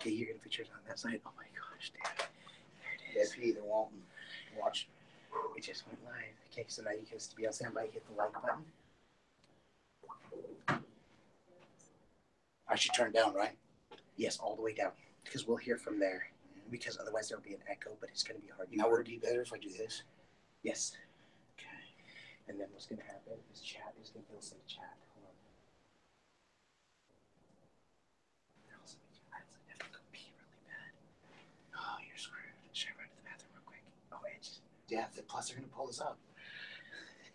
Okay, you're going to put yours on that side. Oh my gosh, damn. There it is. If he either won't watch. It just went live. Okay, so now you can be on standby. Hit the like button. I should turn it down, right? Yes, all the way down. Because we'll hear from there. Because otherwise there'll be an echo, but it's going to be hard. Now would it be better if I do this? Yes. Okay. And then what's going to happen is chat is going to say chat. Hold on. I have to go pee really bad. Oh, you're screwed. Should I run to the bathroom real quick? Oh, it's yeah. Plus, they're gonna pull us up.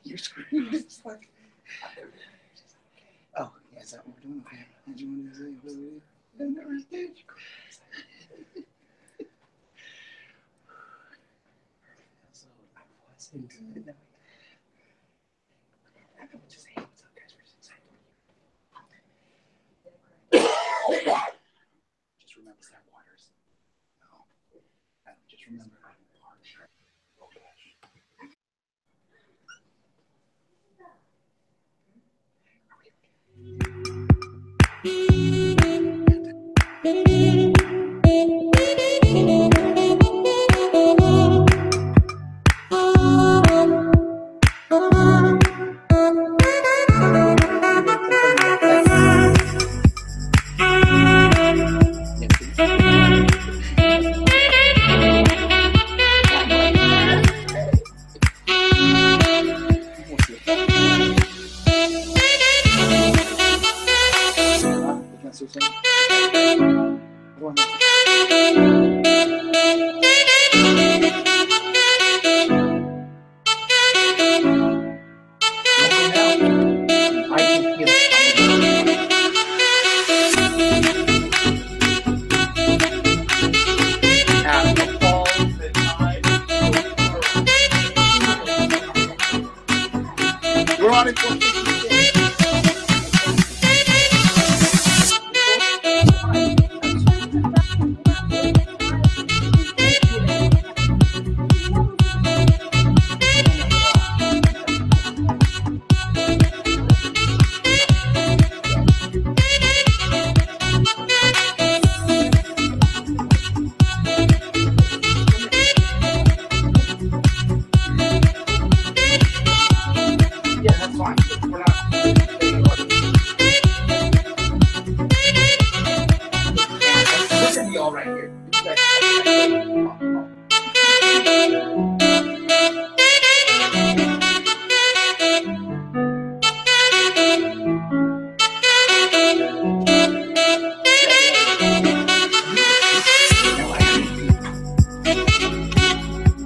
you're screwed. It's like, oh, yeah, is that what we're doing? Okay. How'd you want to say? What do we do? I never did. So I wasn't. No. I don't just say what's up, guys. We're just excited. Just remember that waters. No. Just remember I'm parched. Okay. We're on it for 50 days. Yeah, that's fine. We're not. This is all right here.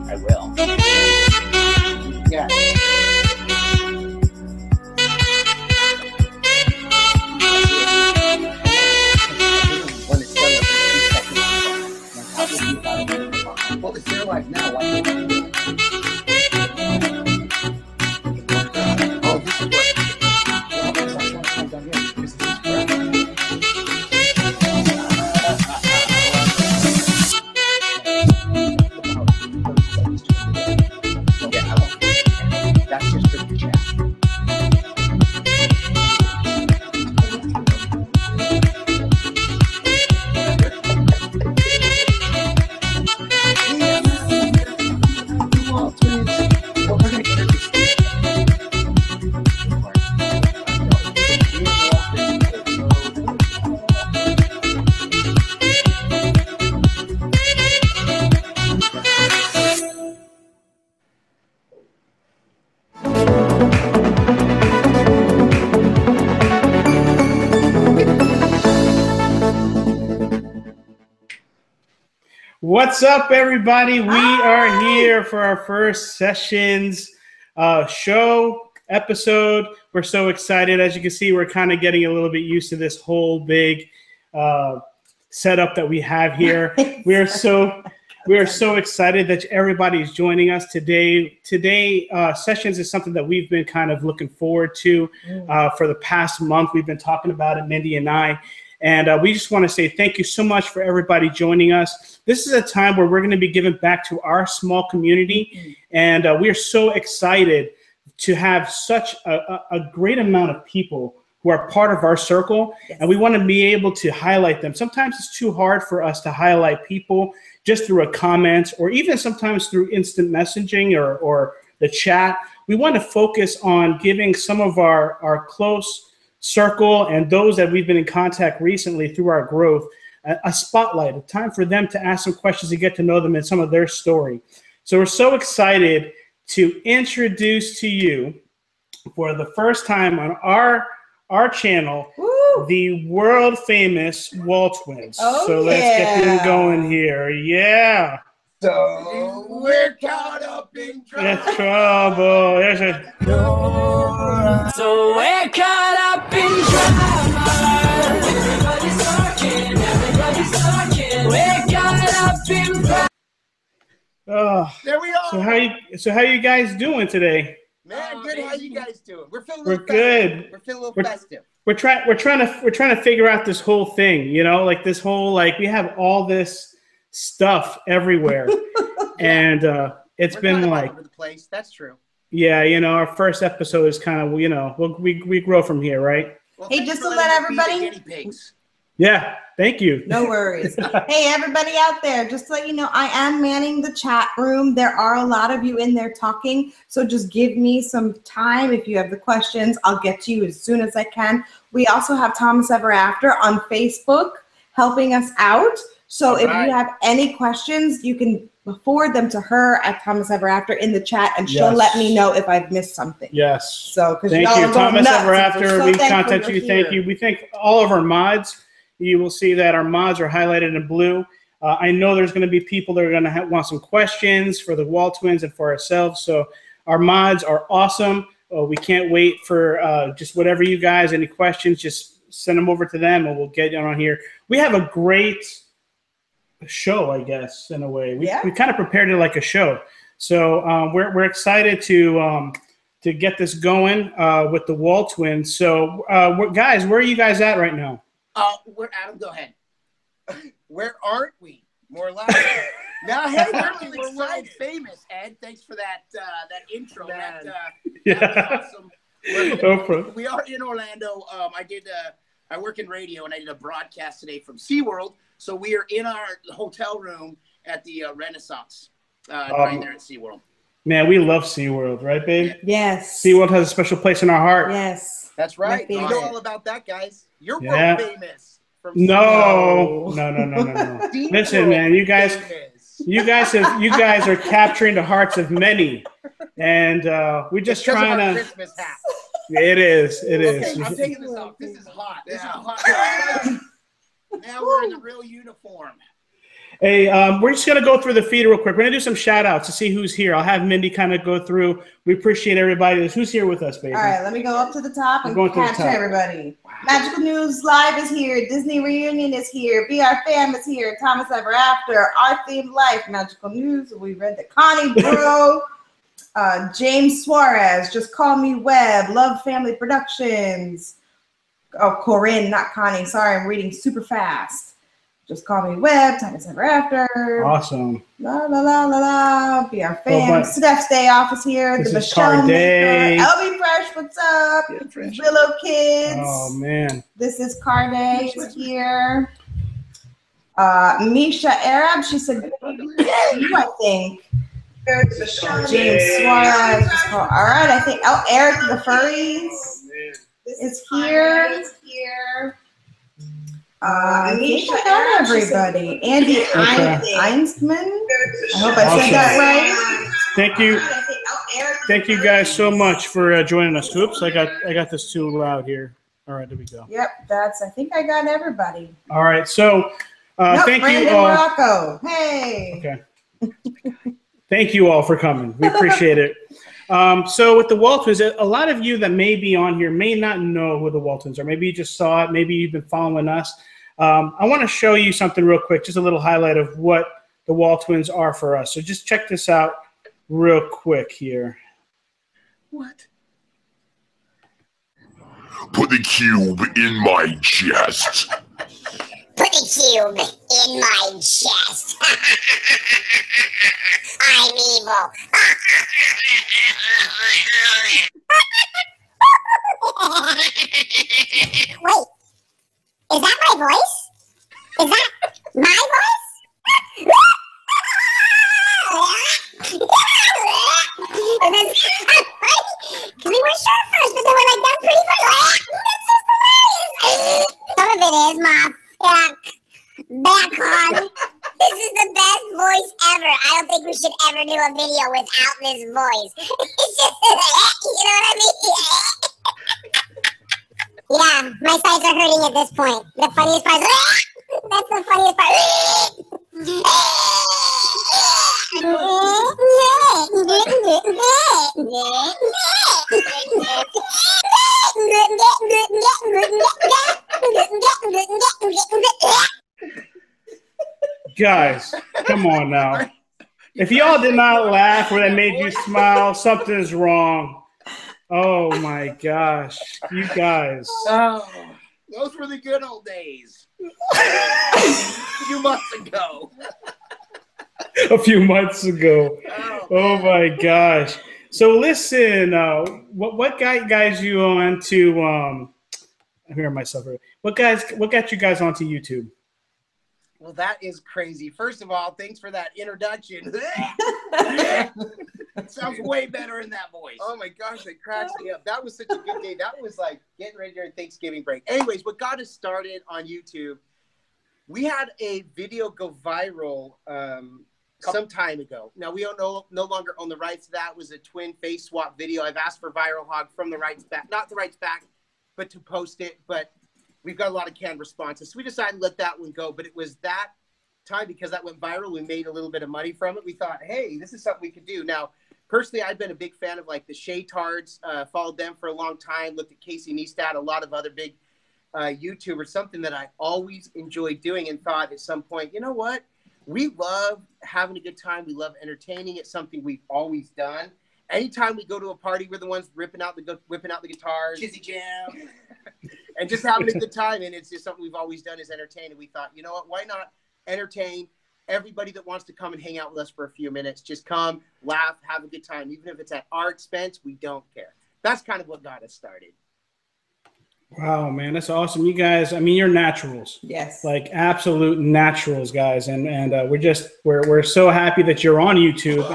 I will. Yeah. When it's done, well, it's their life now. Why can't we do it? Oh, this is what. Well, it's not going to come down here because this is crap. Yeah, I won't. That's just for the chat. Waltwins. Well, we're going to introduce What's up, everybody? We are here for our first sessions show episode. We're so excited. As you can see, we're kind of getting a little bit used to this whole big setup that we have here. We are so excited that everybody's joining us today. Today, sessions is something that we've been kind of looking forward to for the past month. We've been talking about it, Mindy and I. And we just want to say thank you so much for everybody joining us. This is a time where we're going to be giving back to our small community. And we are so excited to have such a great amount of people who are part of our circle, and we want to be able to highlight them. Sometimes it's too hard for us to highlight people just through a comment or even sometimes through instant messaging or the chat. We want to focus on giving some of our close circle and those that we've been in contact recently through our growth a spotlight, a time for them to ask some questions and get to know them and some of their story. So we're so excited to introduce to you for the first time on our channel, the world famous Waltwins. So let's get them going here. Yeah. So we're caught up in trouble. Trouble. There's a. So we're caught up in drama. Everybody's talking. We're caught up in drama. Oh, There we are. So how you guys doing today? Man, good. How you guys doing? We're feeling a We're little festive. good. We're feeling a little festive. We're trying to figure out this whole thing, you know, like this whole, like we have all this stuff everywhere. And it's We're been kind of like all over the place. That's true. yeah, you know, our first episode is kind of, you know, we grow from here, right? Well, Hey, thanks just for to letting let us be the everybody- guinea pigs. Yeah, thank you. No worries. Hey, everybody out there, just to let you know, I am manning the chat room. There are a lot of you in there talking, so just give me some time. If you have the questions, I'll get to you as soon as I can. We also have Thomas Ever After on Facebook helping us out. So if you have any questions, you can forward them to her at Thomas Ever After in the chat, and she'll Yes. let me know if I've missed something. Yes. So, because Thank y'all you, are going Thomas nuts, Ever and After. we're so We thankful contact you're you. Thank here. you. We thank all of our mods. You will see that our mods are highlighted in blue. I know there's going to be people that are going to want some questions for the Waltwins and for ourselves. So our mods are awesome. We can't wait for just whatever you guys, any questions, just send them over to them and we'll get you on here. We have a great show, I guess, in a way. We kind of prepared it like a show. So we're excited to get this going with the Waltwins. So guys, where are you guys at right now? We're Adam. Go ahead. Where aren't we? More or less. Now, hey, we're world famous. Ed, thanks for that intro. That was awesome. We are in Orlando. I work in radio, and I did a broadcast today from SeaWorld. So we are in our hotel room at the Renaissance, right there at SeaWorld. Man, we love SeaWorld, right, babe? Yes. SeaWorld has a special place in our heart. Yes. That's right. You know favorite. all about that, guys. You're world famous. From No. Listen, man, you guys are capturing the hearts of many, and we're just trying to. Christmas hat. It is. Okay, I'm taking this off. This is hot. This is hot. Now we're in the real uniform. Hey, we're just going to go through the feed real quick. We're going to do some shout outs to see who's here. I'll have Mindy kind of go through. We appreciate everybody. Who's here with us, baby? All right, let me go up to the top and We're going to the capture top. everybody. Wow. Magical News Live is here. Disney Reunion is here. Be Our Fam is here. Thomas Ever After. Our Themed Life. Magical News. We read the Connie Bro. James Suarez. Just Call Me Webb. Love Family Productions. Oh, Corinne, not Connie. Sorry, I'm reading super fast. Just Call Me Webb, Thomas Ever After. Awesome. La la la la la. Be Our Fam. Steph's Day Off is here. This the is Michelle Carday. Maker. LB Fresh, what's up? Willow Kids. Oh man. This is Carday is here. Misha Arab. She said, you, I think. James Suarez. All right, I think. Oh, Eric the Furries is here. I think I got everybody. Andy Einsman. I hope I said that right. Thank you. Thank you guys so much for joining us. Oops, I got this too loud here. All right, there we go. Yep, I think I got everybody. All right, so thank Brandon you all. Morocco. Hey. Okay. Thank you all for coming. We appreciate it. So with the Waltons, a lot of you that may be on here may not know who the Waltons are. Maybe you just saw it. Maybe you've been following us. I want to show you something real quick, just a little highlight of what the Waltons are for us. So just check this out real quick here. What? Put the cube in my chest. Put the cube in my chest. I'm evil. Wait, is that my voice? Is that my voice? And then, because we were sure first, but then we're like, that's pretty funny. That's just hilarious. Some of it is, Mom. Yeah. Back on. This is the best voice ever. I don't think we should ever do a video without this voice. It's just, you know what I mean? Yeah, my sides are hurting at this point. The funniest part is, that's the funniest part. Guys, come on now. If y'all did not laugh or that made you smile, something's wrong. Oh my gosh, you guys. Oh, those were the good old days. A few months ago. A few months ago. Oh my gosh. So listen, what guys you on to I'm hearing myself. What got you guys onto YouTube? Well, that is crazy. First of all, thanks for that introduction. It sounds way better in that voice. Oh my gosh, it cracks me up. That was such a good day. That was like getting ready during Thanksgiving break. Anyways, what got us started on YouTube, we had a video go viral some time ago. Now, we don't no longer own the rights to that. It was a twin face swap video. I've asked for Viral Hog from the rights back, not the rights back, but to post it. But we've got a lot of canned responses. So we decided to let that one go. But it was that time, because that went viral, we made a little bit of money from it. We thought, hey, this is something we could do. Now, personally, I've been a big fan of like the Shaytards, followed them for a long time, looked at Casey Neistat, a lot of other big YouTubers, something that I always enjoyed doing, and thought at some point, you know what? We love having a good time. We love entertaining. It's something we've always done. Anytime we go to a party, we're the ones whipping out the guitars, Chizzy Jam, and just having a good time. And it's just something we've always done, is entertain. And we thought, you know what? Why not entertain everybody that wants to come and hang out with us for a few minutes? Just come, laugh, have a good time. Even if it's at our expense, we don't care. That's kind of what got us started. Wow, man, that's awesome. You guys, I mean, you're naturals. Yes. Like absolute naturals, guys. And we're so happy that you're on YouTube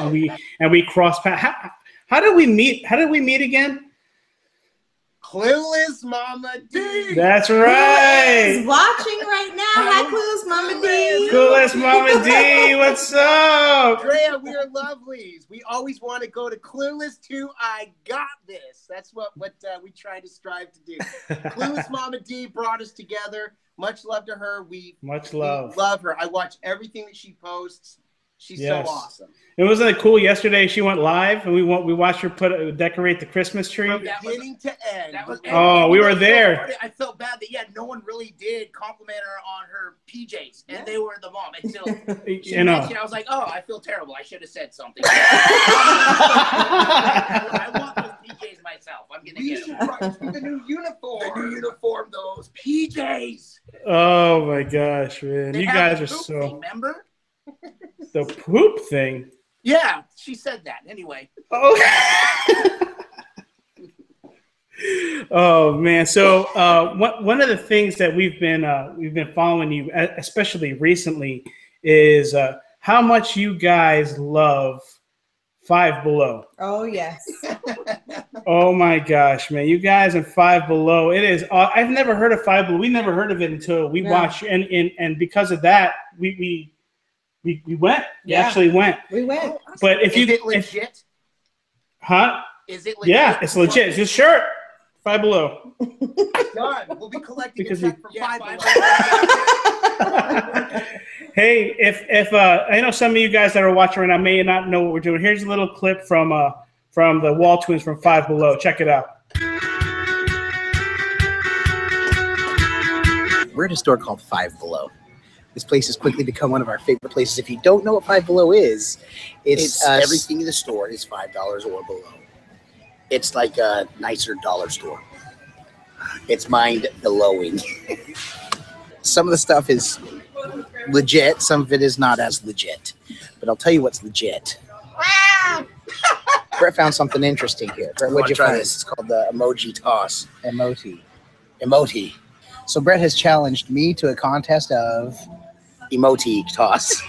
and we cross paths. How did we meet? How did we meet again? Clueless Mama D. That's right. He's watching right now. Hi, Clueless Mama D. Clueless Mama D. What's up? Drea, we are lovelies. We always want to go to Clueless to I Got This. That's what we try to strive to do. Clueless Mama D brought us together. Much love to her. We love her. I watch everything that she posts. She's so awesome. It wasn't it cool yesterday? She went live and we watched her decorate the Christmas tree from beginning to end. We were there. I felt bad that no one really did compliment her on her PJs, and they were the mom until she mentioned. I was like, oh, I feel terrible. I should have said something. I want those PJs myself. I'm gonna get them. The new uniform. The new uniform. Those PJs. Oh my gosh, man! They you guys are so. Thing, remember? The poop thing. Yeah, she said that. Anyway. Oh. Oh man! So one of the things that we've been following you, especially recently, is how much you guys love Five Below. Oh yes. Oh my gosh, man! You guys in Five Below. It is. I've never heard of Five Below. We never heard of it until we watched, and because of that, we went. We actually went. We went. But if is it legit? Huh? Is it legit? Yeah, it's legit. It's his shirt. Five Below. Done. We'll be collecting a check from Five Below. Hey, if I know some of you guys that are watching right now may not know what we're doing. Here's a little clip from the Waltwins from Five Below. Check it out. We're at a store called Five Below. This place has quickly become one of our favorite places. If you don't know what Five Below is, it's everything in the store is $5 or below. It's like a nicer dollar store. It's mind-blowing. Some of the stuff is legit. Some of it is not as legit. But I'll tell you what's legit. Brett found something interesting here. Brett, what'd you try find? this. It's called the emoji toss. Emoji. So Brett has challenged me to a contest of emoji toss.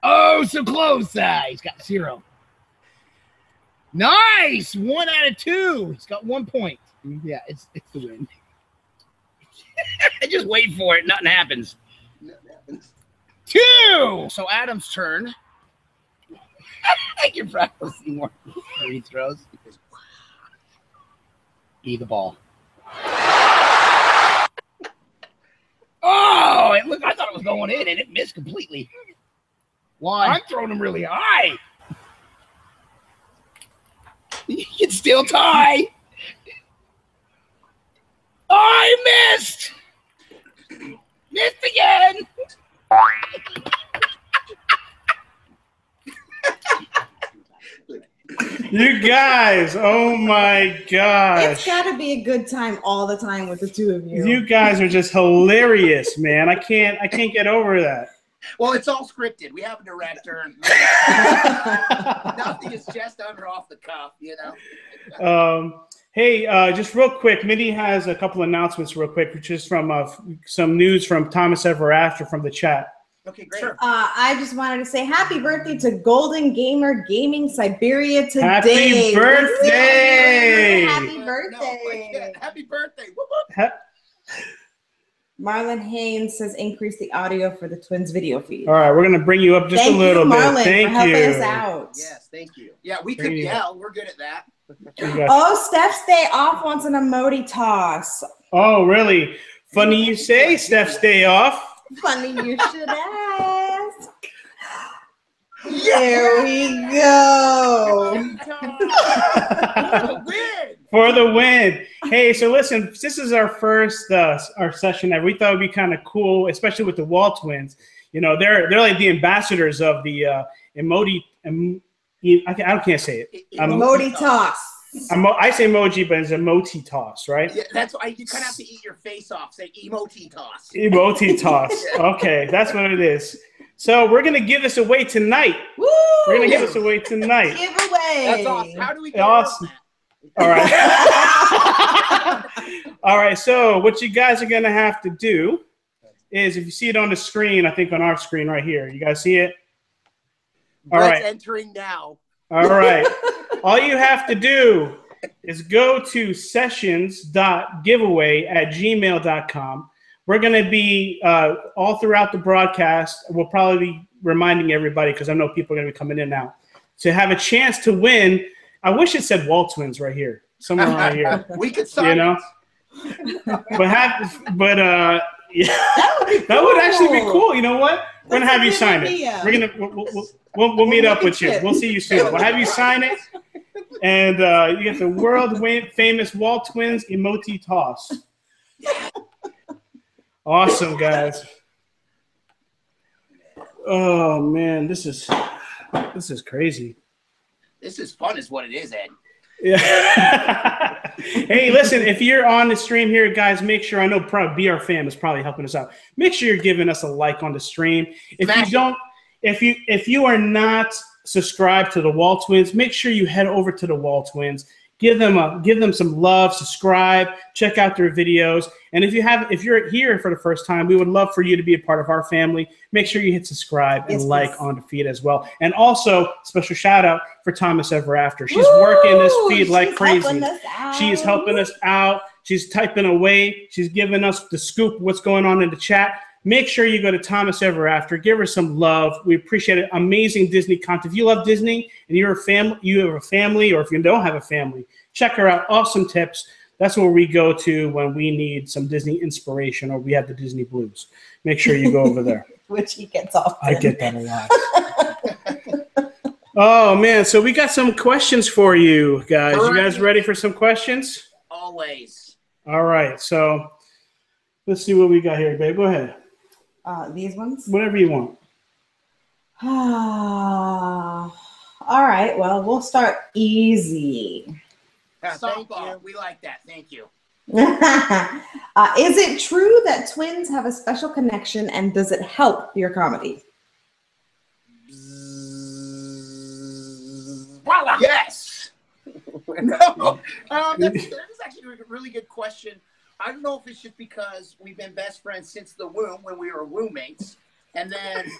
Oh, so close. He's got 0. Nice. 1 out of 2. He's got 1 point. Yeah, it's the win. Just wait for it. Nothing happens. 2. So Adam's turn. I can probably see more free throws. Be the ball. Oh, look! I thought it was going in, and it missed completely. Why? I'm throwing them really high. You can still tie. Oh, I missed. Missed again. You guys, oh my gosh. It's got to be a good time all the time with the two of you. You guys are just hilarious, man. I can't get over that. Well, it's all scripted. We have a director. And nothing is just under off the cuff, you know. Hey, just real quick, Mindy has a couple announcements real quick, which is from some news from Thomas Ever After from the chat. Okay, great. Sure. I just wanted to say happy birthday to Golden Gamer Gaming Siberia today. Happy birthday! Happy birthday! Happy birthday! Whoop, whoop. Marlon Haynes says increase the audio for the twins video feed. All right, we're gonna bring you up just a little bit. Marlon, thank for helping you. us out. Yes, thank you. Yeah, we could yell. We're good at that. Oh, Steph's Day Off wants an emoji toss. Oh, really? Funny you say, Steph's Day Off. Funny you should ask. There we go. For the win. Hey, so listen, this is our first our session that we thought would be kind of cool, especially with the Waltwins. You know, they're like the ambassadors of the emoji. I can't say it. Emoji toss. I say emoji, but it's emoji toss, right? Yeah, that's why you kind of have to eat your face off. Say emoji toss. Emoji toss. Okay, that's what it is. So we're gonna give this away tonight. Woo! We're gonna give this away tonight. Giveaway. That's awesome. How do we get awesome? All right. All right. So what you guys are gonna have to do is, if you see it on the screen, I think on our screen right here, you guys see it? All right. Entering now. All right. All you have to do is go to sessions.giveaway@gmail.com. We're going to be all throughout the broadcast. We'll probably be reminding everybody, because I know people are going to be coming in now, to have a chance to win. I wish it said Waltwins right here, somewhere right here. We could sign it. Yeah, that would actually be cool. You know what? We're gonna have you sign it. We'll meet up with you. We'll see you soon. We'll have you sign it, and you get the world famous Waltwins emoji toss. Awesome, guys. Oh man, this is crazy. This is fun, is what it is, Ed. Yeah. Hey, listen, if you're on the stream here, guys, make sure, I know probably BR Fam is probably helping us out. Make sure you're giving us a like on the stream. If you are not subscribed to the Waltwins, make sure you head over to the Waltwins. Give them some love, subscribe, check out their videos. And if you're here for the first time, we would love for you to be a part of our family. Make sure you hit subscribe and like on the feed as well. And also, special shout out for Thomas Ever After. She's working this feed like crazy. She is helping us out. She's typing away. She's giving us the scoop, what's going on in the chat. Make sure you go to Thomas Ever After. Give her some love. We appreciate it. Amazing Disney content. If you love Disney and you have a family, or if you don't have a family, check her out. Awesome tips. That's where we go to when we need some Disney inspiration or we have the Disney blues. Make sure you go over there. Which he gets off. I get that a lot. Oh, man. So we got some questions for you guys. You guys ready for some questions? Always. All right. So let's see what we got here, babe. Go ahead. These ones? Whatever you want. All right. Well, we'll start easy. Thank you. We like that. Thank you. Is it true that twins have a special connection, and does it help your comedy? Voila. Yes. No, that's actually a really good question. I don't know if it's just because we've been best friends since the womb when we were roommates, and then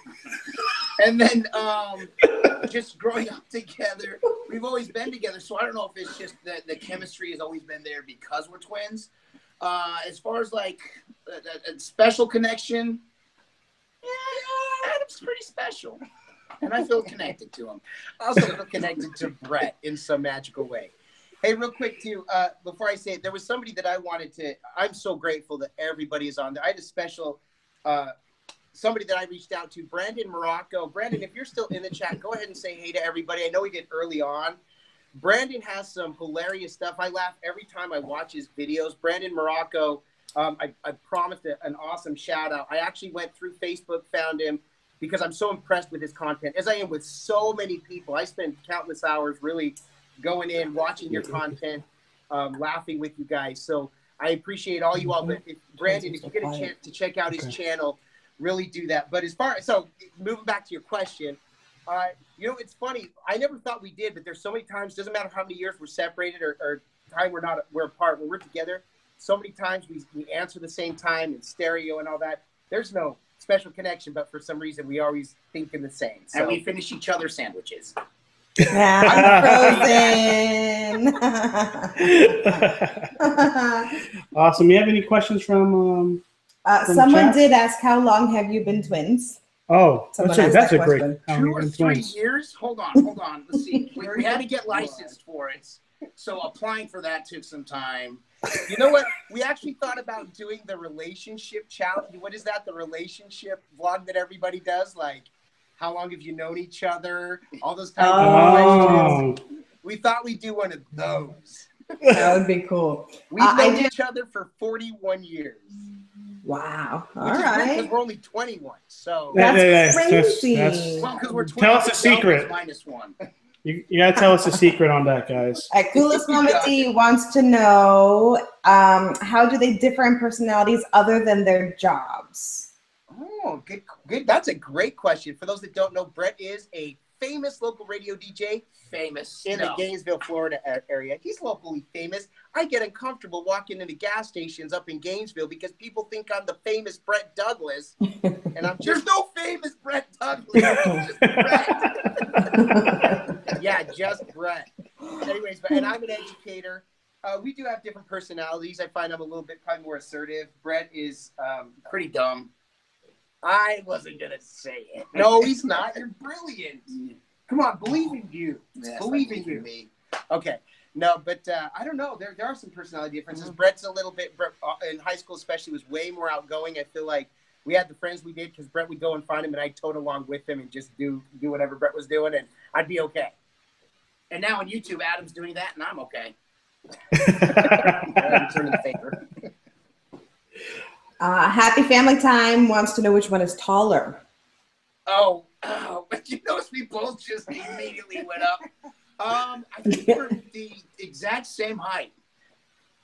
just growing up together, we've always been together. So I don't know if it's just that the chemistry has always been there because we're twins. As far as like a special connection, yeah, Adam's pretty special, and I feel connected to him. I also feel connected to Brett in some magical way. Hey, real quick too, before I say it, there was somebody that I wanted to. I'm so grateful that everybody is on there. I had a special somebody that I reached out to, Brandon Morocco. Brandon, if you're still in the chat, go ahead and say hey to everybody. I know we did early on. Brandon has some hilarious stuff. I laugh every time I watch his videos. Brandon Morocco, I promised an awesome shout out. I actually went through Facebook, found him because I'm so impressed with his content, as I am with so many people. I spend countless hours really going in, watching your content, laughing with you guys. So I appreciate all you all. But Brandon, if you get a chance to check out his channel, really do that. But as far as, so moving back to your question, you know, it's funny. I never thought we did, but there's so many times, doesn't matter how many years we're separated or time we're apart, when we're together, so many times we answer the same time in stereo and all that. There's no special connection, but for some reason we always think in the same. So. And we finish each other's sandwiches. I'm frozen. Awesome. You have any questions from someone did ask, how long have you been twins? Oh, that's a great 2 or 3 years. Hold on. Let's see. We had to get licensed for it, so applying for that took some time. You know what? We actually thought about doing the relationship challenge. What is that? The relationship vlog that everybody does, like how long have you known each other? All those types of questions. We thought we'd do one of those. That would be cool. We've known each other for 41 years. Wow. All right. Because we're only 21. So that's crazy. Well, because we're 20. Tell us a secret. -1. You gotta tell us a secret on that, guys. Coolest Mama D wants to know, how do they differ in personalities other than their jobs? Oh, good. That's a great question. For those that don't know, Brett is a famous local radio DJ. In the Gainesville, Florida area. He's locally famous. I get uncomfortable walking into gas stations up in Gainesville because people think I'm the famous Brett Douglas. And there's no famous Brett Douglas. Just Brett. Yeah, just Brett. Anyways, and I'm an educator. We do have different personalities. I find I'm a little bit probably more assertive. Brett is pretty dumb. I wasn't going to say it. No, he's not. You're brilliant. Come on, believe in you. Yes, believe in you. Me. Okay. No, but I don't know. There are some personality differences. Brett's a little bit, in high school especially, was way more outgoing. I feel like we had the friends we did because Brett would go and find him, and I'd tote along with him and just do whatever Brett was doing, and I'd be okay. And now on YouTube, Adam's doing that, and I'm okay. I'm turning the favor. Happy Family Time wants to know which one is taller. Oh, but you notice we both just immediately went up. I think we're the exact same height.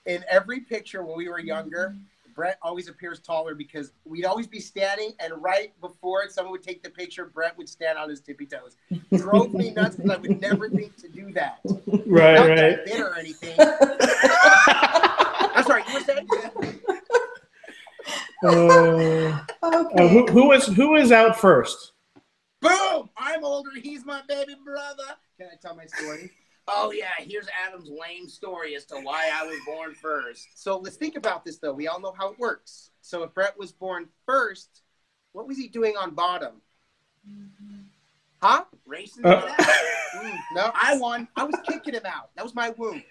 In every picture when we were younger, Brett always appears taller because we'd always be standing, and right before someone would take the picture, Brett would stand on his tippy toes. Drove me nuts because I would never think to do that. Right. Not that I did or anything. I'm sorry, you were saying? Okay. Who was out first? Boom! I'm older. He's my baby brother. Can I tell my story? Oh, yeah. Here's Adam's lame story as to why I was born first. So let's think about this, though. We all know how it works. So if Brett was born first, what was he doing on bottom? Huh? Racing to that? No, I won. I was kicking him out. That was my womb.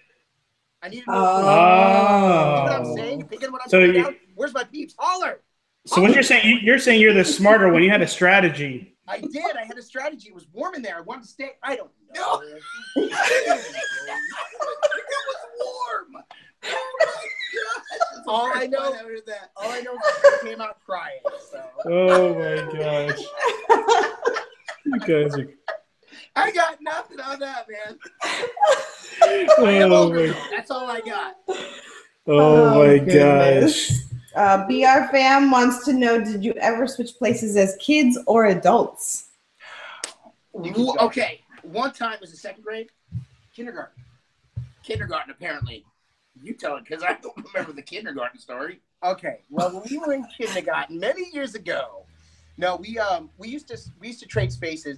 I needed to know. You know what I'm saying? You picking what I'm putting out? Where's my peeps? Holler! So what you're saying you're the smarter one. You had a strategy. I did. I had a strategy. It was warm in there. I wanted to stay. I don't know. It was warm. Oh my gosh. All I know is I came out crying. So. Oh my gosh. You guys are... I got nothing on that, man. That's all I got. Oh my gosh. BR Fam wants to know, did you ever switch places as kids or adults? Okay. One time, was it second grade? Kindergarten. Kindergarten, apparently. You tell it, because I don't remember the kindergarten story. Okay. Well, when we were in kindergarten many years ago, no, we used to trade spaces.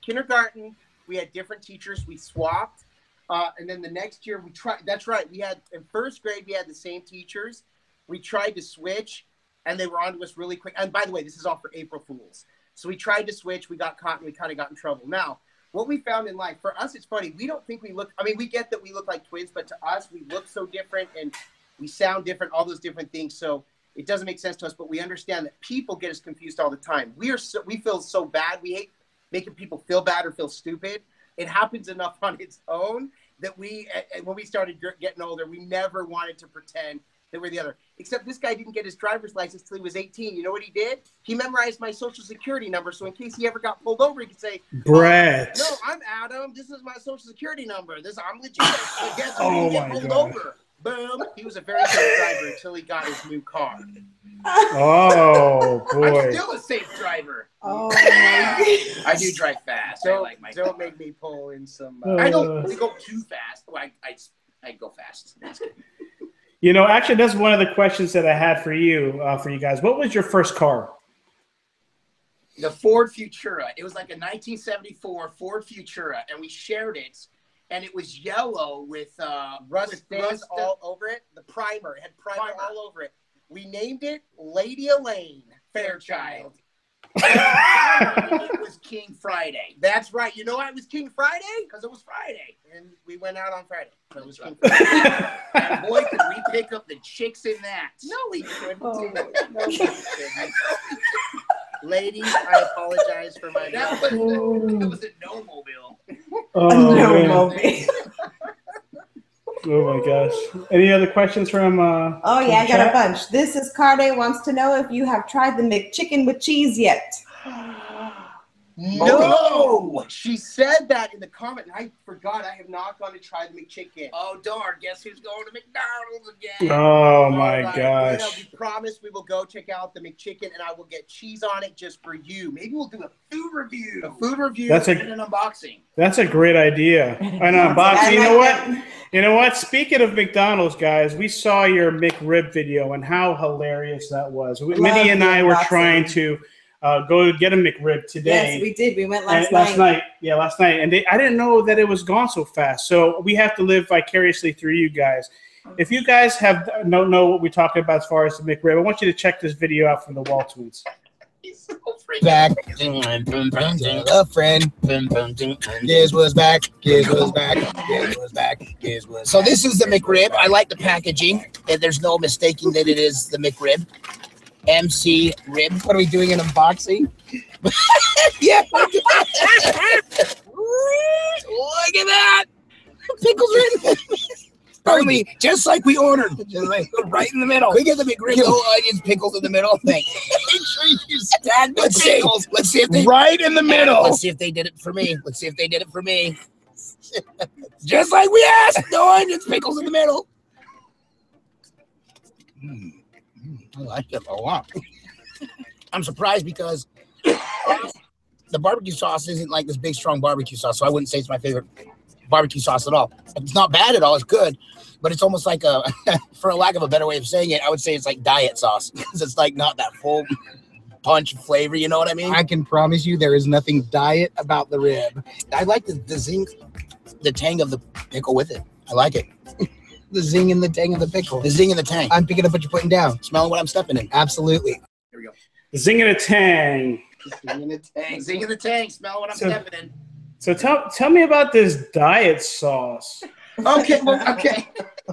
Kindergarten, we had different teachers. We swapped, and then the next year we tried. That's right. We had in first grade we had the same teachers. We tried to switch, and they were on to us really quick. And by the way, this is all for April Fools. So we tried to switch. We got caught, and we kind of got in trouble. Now, what we found in life, for us, it's funny. We don't think we look. I mean, we get that we look like twins, but to us, we look so different, and we sound different. All those different things. So it doesn't make sense to us, but we understand that people get us confused all the time. We feel so bad. We hate making people feel bad or feel stupid. It happens enough on its own that when we started getting older, we never wanted to pretend that we're the other. Except this guy didn't get his driver's license till he was 18. You know what he did? He memorized my social security number, so in case he ever got pulled over, he could say, Brett. no, I'm Adam. This is my social security number. I'm legit. So guess who didn't get pulled over? Boom. He was a very good driver until he got his new car. Oh, boy. I'm still a safe driver. Oh, my I do drive fast. Don't make me pull in some. I don't go too fast. Well, I go fast. You know, actually, that's one of the questions that I had for you guys. What was your first car? The Ford Futura. It was like a 1974 Ford Futura, and we shared it. And it was yellow with rust all over it. The primer. It had primer all over it. We named it Lady Elaine Fairchild. It was King Friday. That's right. You know why it was King Friday? Because it was Friday. And we went out on Friday. So it was King Friday. And boy, could we pick up the chicks in that. No, we couldn't. No, we couldn't. Ladies, I apologize for my that was a no-mobile. Oh, no-mobile. Oh my gosh. Any other questions from oh yeah, I got a bunch. This is Carde wants to know if you have tried the McChicken with cheese yet. No, she said that in the comment, and I forgot. I have not gone to try the McChicken. Oh darn! Guess who's going to McDonald's again? Oh my gosh! You know, we promise we will go check out the McChicken, and I will get cheese on it just for you. Maybe we'll do a food review. A food review and an unboxing. That's a great idea. An unboxing. You know what? You know what? Speaking of McDonald's, guys, we saw your McRib video and how hilarious that was. Minnie and I were trying to go get a McRib today. Yes, we did. We went last night. Yeah, last night. And I didn't know that it was gone so fast. So we have to live vicariously through you guys. If you guys don't know what we're talking about as far as the McRib, I want you to check this video out from the Waltwins. Back, a friend. Giz was back. Giz was back. Giz was back. Giz was. So this is the McRib. I like the packaging. There's no mistaking that it is the McRib. MC Rib. What are we doing? An unboxing? Yeah. Look at that. Pickles are in. Only just like we ordered. Just like right in the middle. We get the McRib. No onions, pickles in the middle. Thanks. Make sure you stand the pickles. Let's see if they right in the middle. Let's see if they did it for me. Let's see if they did it for me. Just like we asked. No onions, pickles in the middle. I like it a lot. I'm surprised because the barbecue sauce isn't like this big, strong barbecue sauce, so I wouldn't say it's my favorite barbecue sauce at all. It's not bad at all. It's good, but it's almost like a, for a lack of a better way of saying it, I would say it's like diet sauce because it's like not that full punch flavor. You know what I mean? I can promise you there is nothing diet about the rib. I like the zing, the tang of the pickle with it. I like it. The zing and the tang of the pickle. The zing and the tang. I'm picking up what you're putting down. Smelling what I'm stepping in. Absolutely. Here we go. Zing and a tang. Zing and the tang. Zing and the tang. Smell what I'm stepping in. So tell me about this diet sauce. Okay, okay.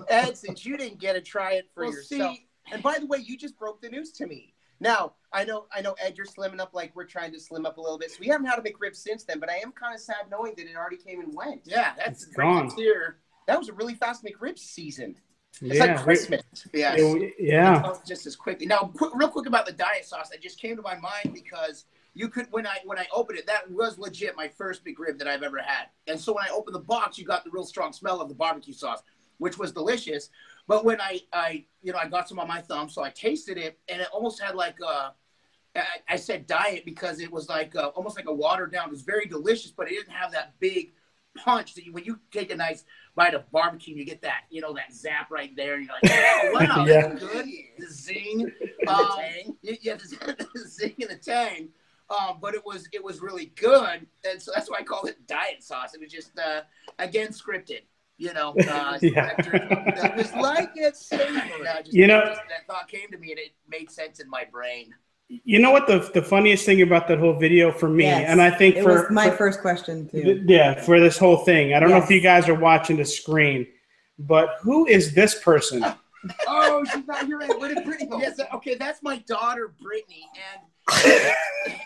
Ed, since you didn't get to try it for yourself. See, and by the way, you just broke the news to me. Now, I know, Ed, you're slimming up like we're trying to slim up a little bit. So we haven't had a McRib since then, but I am kind of sad knowing that it already came and went. Yeah, that's gone. That was a really fast McRib season. It's like Christmas. Yeah. Just as quickly. Now, real quick about the diet sauce. That just came to my mind because you could, when I opened it, that was legit my first McRib that I've ever had. And so when I opened the box, you got the real strong smell of the barbecue sauce, which was delicious. But when I got some on my thumb, so I tasted it, and it almost had like I said diet because it was like almost like a watered down. It was very delicious, but it didn't have that big punch that when you take a nice bite of barbecue, you get that, that zap right there, and you're like, oh, wow, Yeah. that's good. The zing, yeah, the zing and the tang. But it was really good, and so that's why I call it diet sauce. It was just again scripted, It was like it's savory. That thought came to me, and it made sense in my brain. You know what the funniest thing about that whole video for me, Yes, and I think it was my first question too. Yeah, for this whole thing, I don't know if Yes. you guys are watching the screen, but who is this person? Oh, she's not here. Where did Brittany go? Yes, okay, that's my daughter Brittany, and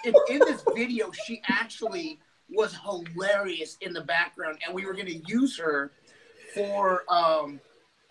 in this video, she actually was hilarious in the background, and we were going to use her for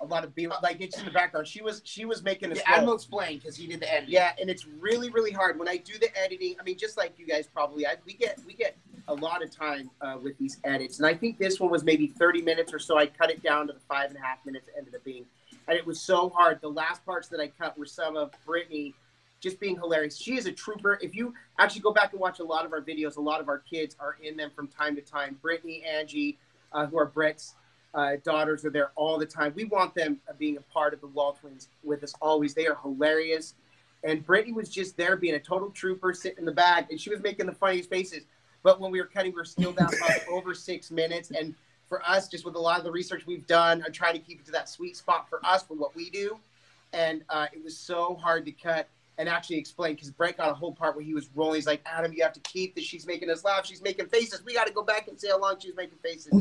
a lot of like it's in the background. She was making a Adam will explain because he did the editing. Yeah, and it's really, really hard when I do the editing. I mean, just like you guys probably, we get a lot of time with these edits, and I think this one was maybe 30 minutes or so. I cut it down to the 5.5 minutes it ended up being, and it was so hard. The last parts that I cut were some of Brittany just being hilarious. She is a trooper. If you actually go back and watch a lot of our videos, a lot of our kids are in them from time to time. Brittany, Angie, who are Brett's daughters, are there all the time. We want them being a part of the Waltwins with us always. They are hilarious. And Brittany was just there being a total trooper, sitting in the back, and she was making the funniest faces. But when we were cutting, we were still down about over 6 minutes. And for us, just with a lot of the research we've done, I'm trying to keep it to that sweet spot for us for what we do. And it was so hard to cut and actually explain, because Brett got a whole part where he was rolling. He's like, Adam, you have to keep this. She's making us laugh. She's making faces. We got to go back and see how long she was making faces.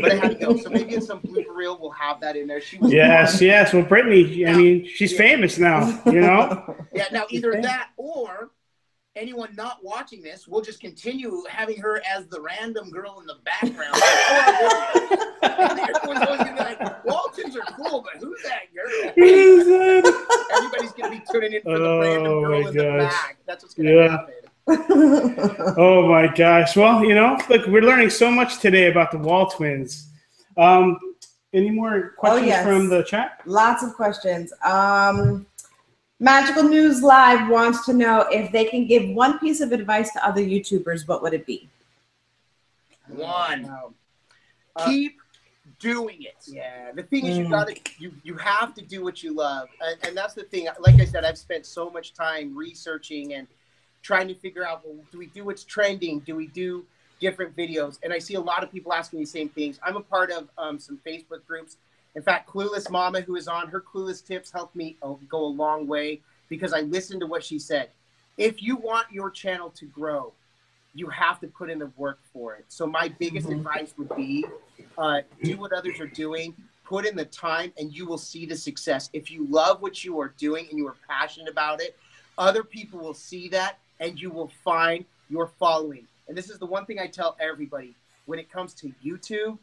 But I had to go. So maybe in some blooper reel, we'll have that in there. She was Yes. Well, Brittany, I mean, she's famous now, Yeah, now either that or anyone not watching this, we'll just continue having her as the random girl in the background. And everyone's always going to be like, Waltons are cool, but who's that girl? Everybody's going to be tuning in for the random girl in the back. That's what's going to happen. Oh, my gosh. Well, look, we're learning so much today about the Waltwins. Any more questions from the chat? Lots of questions. Magical News Live wants to know if they can give one piece of advice to other YouTubers, what would it be? One. Keep doing it. Yeah. The thing is, you have to do what you love. And that's the thing. Like I said, I've spent so much time researching and trying to figure out, well, do we do what's trending? Do we do different videos? And I see a lot of people asking me the same things. I'm a part of some Facebook groups. In fact, Clueless Mama, who is on, her Clueless tips helped me go a long way because I listened to what she said. If you want your channel to grow, you have to put in the work for it. So my biggest advice would be do what others are doing, put in the time, and you will see the success. If you love what you are doing and you are passionate about it, other people will see that and you will find your following. And this is the one thing I tell everybody. When it comes to YouTube,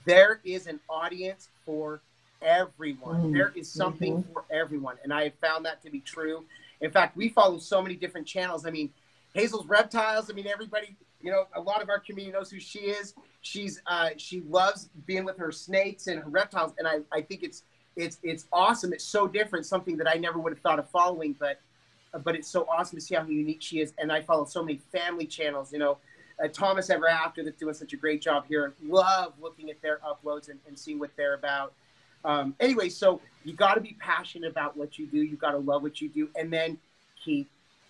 there is an audience for everyone. There is something for everyone. And I have found that to be true. In fact, we follow so many different channels. I mean, Hazel's Reptiles. I mean, everybody, a lot of our community knows who she is. She loves being with her snakes and her reptiles. And I think it's awesome. It's so different, something that I never would have thought of following, but it's so awesome to see how unique she is. And I follow so many family channels, Thomas Ever After that's doing such a great job here. Love looking at their uploads and seeing what they're about. Anyway, so you got to be passionate about what you do. You got to love what you do, and then keep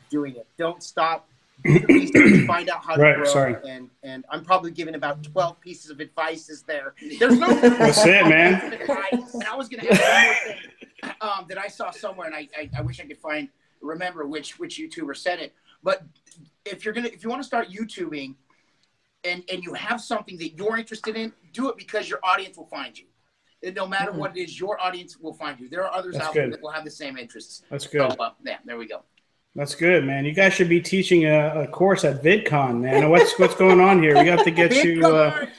doing it. Don't stop. Do the research, find out how to grow. Sorry. And I'm probably giving about 12 pieces of advice. There's no. That's it, man. And I was going to add one more thing that I saw somewhere, and I wish I could remember which YouTuber said it. But if you want to start YouTubing and you have something that you're interested in, do it because your audience will find you. And no matter what it is, your audience will find you. There are others out there that will have the same interests. That's good. So, there we go. That's good, man. You guys should be teaching a course at VidCon, man. What's going on here? We have to get you. We're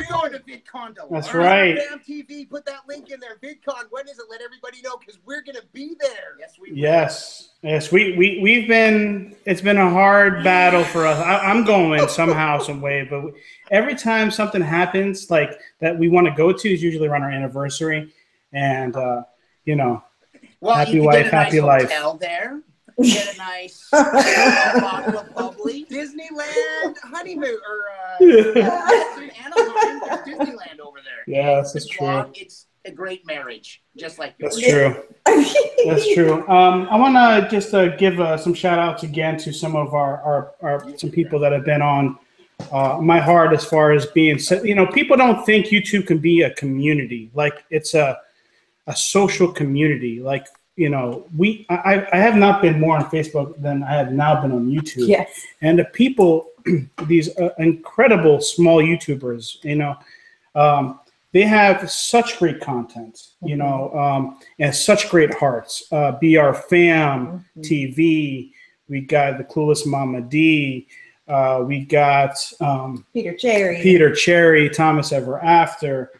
going to VidCon. That's right. Damn TV, put that link in there. VidCon. When is it? Let everybody know because we're going to be there. Yes, we will. Yes. We've been. It's been a hard battle for us. I'm going somehow, some way, but every time something happens like that, we want to go to is usually around our anniversary, and well, happy wife, happy life. Hotel there. Get a nice bottle of bubbly. Disneyland honeymoon or in Anaheim. Yes, that's true. It's a great marriage, just like yours. That's true. That's true. I want to just give some shout outs again to some of our some people that have been on my heart as far as being, people don't think YouTube can be a community. Like it's a social community. Like, I have not been more on Facebook than I have now been on YouTube. Yes. And the people, these incredible small YouTubers, they have such great content, and such great hearts. BR Fam TV. We got the Clueless Mama D. We got Peter Cherry, Thomas Ever After.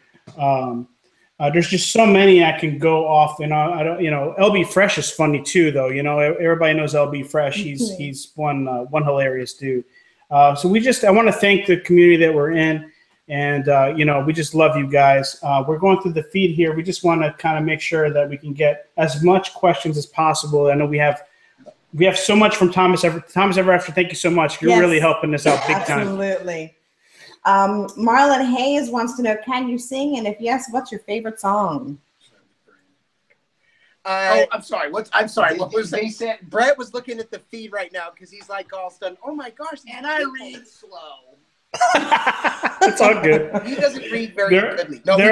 There's just so many I can go off, and I don't, LB Fresh is funny too, though. Everybody knows LB Fresh. He's one hilarious dude. So I want to thank the community that we're in. And, we just love you guys. We're going through the feed here. We just want to kind of make sure that we can get as much questions as possible. I know we have so much from Thomas Ever After. Thank you so much. You're really helping us out big time. Absolutely. Marlon Hayes wants to know, can you sing? And if yes, what's your favorite song? I'm sorry. I'm sorry. What was they said? Brett was looking at the feed right now because he's like all stunned. Oh my gosh! And I read slow. It's all good. He doesn't read very goodly. No, they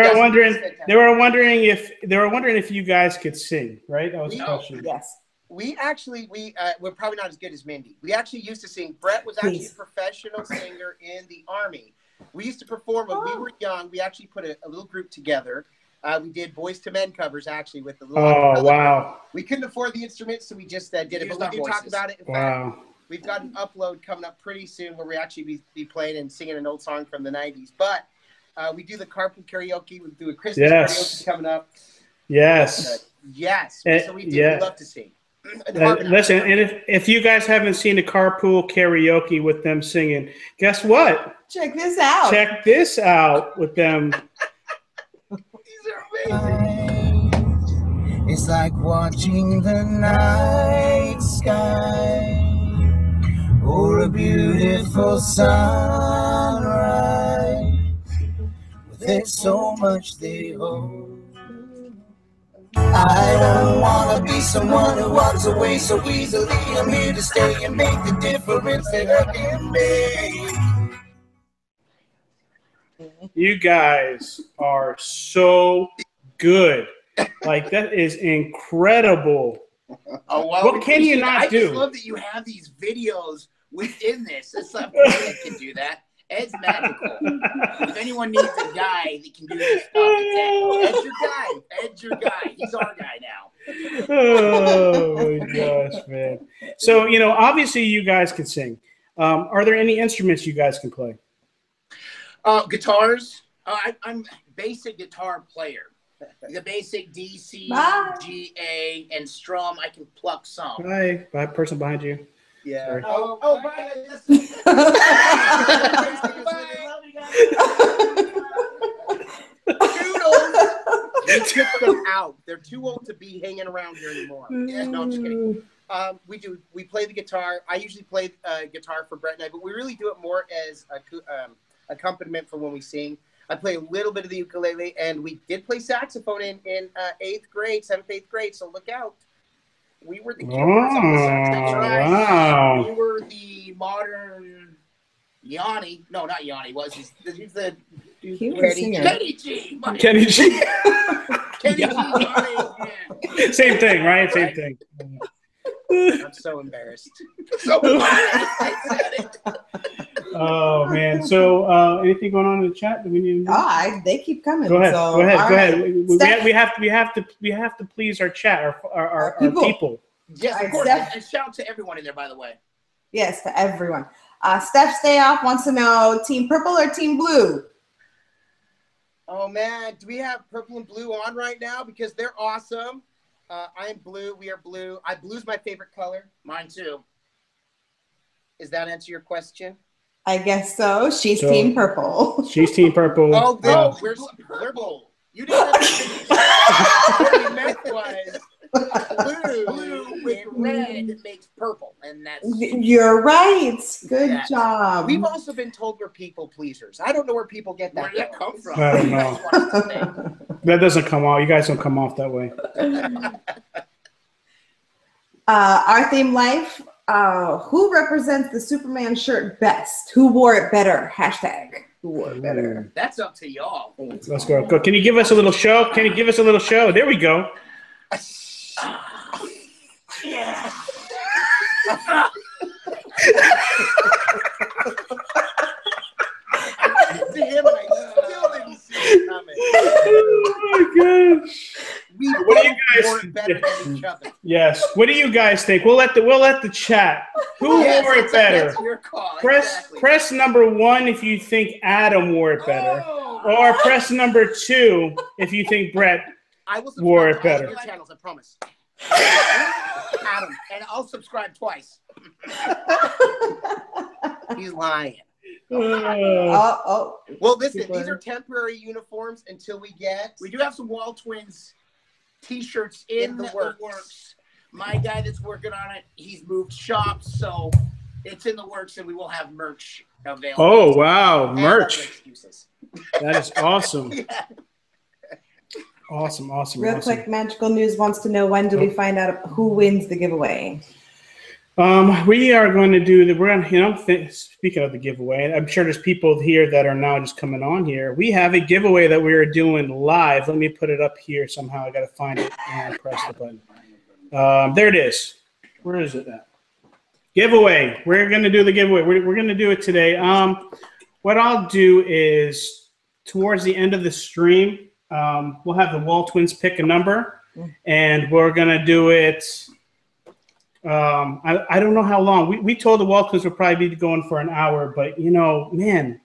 were wondering if you guys could sing, right? That was the question. Yes. We're probably not as good as Mindy. We actually used to sing. Brett was actually a professional singer in the Army. We used to perform when we were young. We actually put a little group together. We did Boys to Men covers actually with the little. Oh wow! We couldn't afford the instruments, so we just did it. But we did talk about it. In wow. fact, we've got an upload coming up pretty soon where we actually be playing and singing an old song from the 90s. But we do the carpool karaoke. We do a Christmas karaoke coming up. Yes. Yes. So we do. We love to sing. Listen, and if you guys haven't seen the carpool karaoke with them singing, guess what? Check this out. Check this out with them. These are amazing. It's like watching the night sky or a beautiful sunrise. There's so much they hold. I don't want to be someone who walks away so easily. I'm here to stay and make the difference that I can make. You guys are so good. Like, that is incredible. Oh, well, what can you not do? I just love that you have these videos within this. It's not that can do that. Ed's magical. If anyone needs a guy that can do this stuff, Ed's your guy. Ed's your guy. He's our guy now. Oh my gosh, man. So, obviously you guys can sing. Are there any instruments you guys can play? Guitars. I'm basic guitar player. The basic D, C, G, A, and strum. I can pluck some. Hi, person behind you. Yeah. Sorry. Bye. They took them out. They're too old to be hanging around here anymore. Yeah, no, I'm just kidding. We play the guitar. I usually play guitar for Brett and I, but we really do it more as accompaniment for when we sing. I play a little bit of the ukulele, and we did play saxophone in 7th, 8th grade, so look out. We were the kids on the saxophone. Wow. We were the modern Yanni. No, not Yanni. He's the Kenny G. Kenny G. Kenny G. Yeah. Same thing, right? Same thing. I'm so embarrassed. I said it. Oh man! So, anything going on in the chat that we need to do? They keep coming. Go ahead. So, go ahead. Right. We have to please our chat, our people. Yes, of course. And shout out to everyone in there, by the way. Yes, to everyone. Steph Stayoff wants to know, Team Purple or Team Blue? Oh man, do we have purple and blue on right now? Because they're awesome. I am blue. We are blue. Blue's my favorite color. Mine too. Does that answer your question? I guess so. She's Team Purple. She's Team Purple. Oh, we're purple. You didn't have to. What we meant was Blue with red makes purple, and that's. You're right. Good job. We've also been told we're people pleasers. I don't know where people get that. Where did that come from? I don't know. That doesn't come off. You guys don't come off that way. Our theme life. Who represents the Superman shirt best? Who wore it better? Hashtag. Who wore it better? That's up to y'all. Let's go. Go. Can you give us a little show? Can you give us a little show? There we go. Yeah. Damn it, I still didn't see it coming. Oh my gosh. We What do you guys wore it better than each other. Yes. What do you guys think? We'll let the chat. Who wore it better? That's your call. Press number 1 if you think Adam wore it better, or press number 2 if you think Brett wore it better. Your channels, I promise. Adam, and I'll subscribe twice. He's lying. Well, listen, these are temporary uniforms until we get. We do have some Waltwins t-shirts in the works. My guy that's working on it, he's moved shops, so it's in the works, and we will have merch available. Oh wow, merch! That is awesome. Yeah. Awesome. Real quick, Magical News wants to know, when do we find out who wins the giveaway? We are going to do we're going to, speaking of the giveaway, I'm sure there's people here that are now just coming on here. We have a giveaway that we are doing live. Let me put it up here somehow. I got to find it and press the button. There it is. Where is it at? Giveaway. We're going to do the giveaway. We're going to do it today. What I'll do is towards the end of the stream, we'll have the Waltwins pick a number, and we're going to do it. I don't know how long. We told the Waltwins would probably be going for an hour, but man,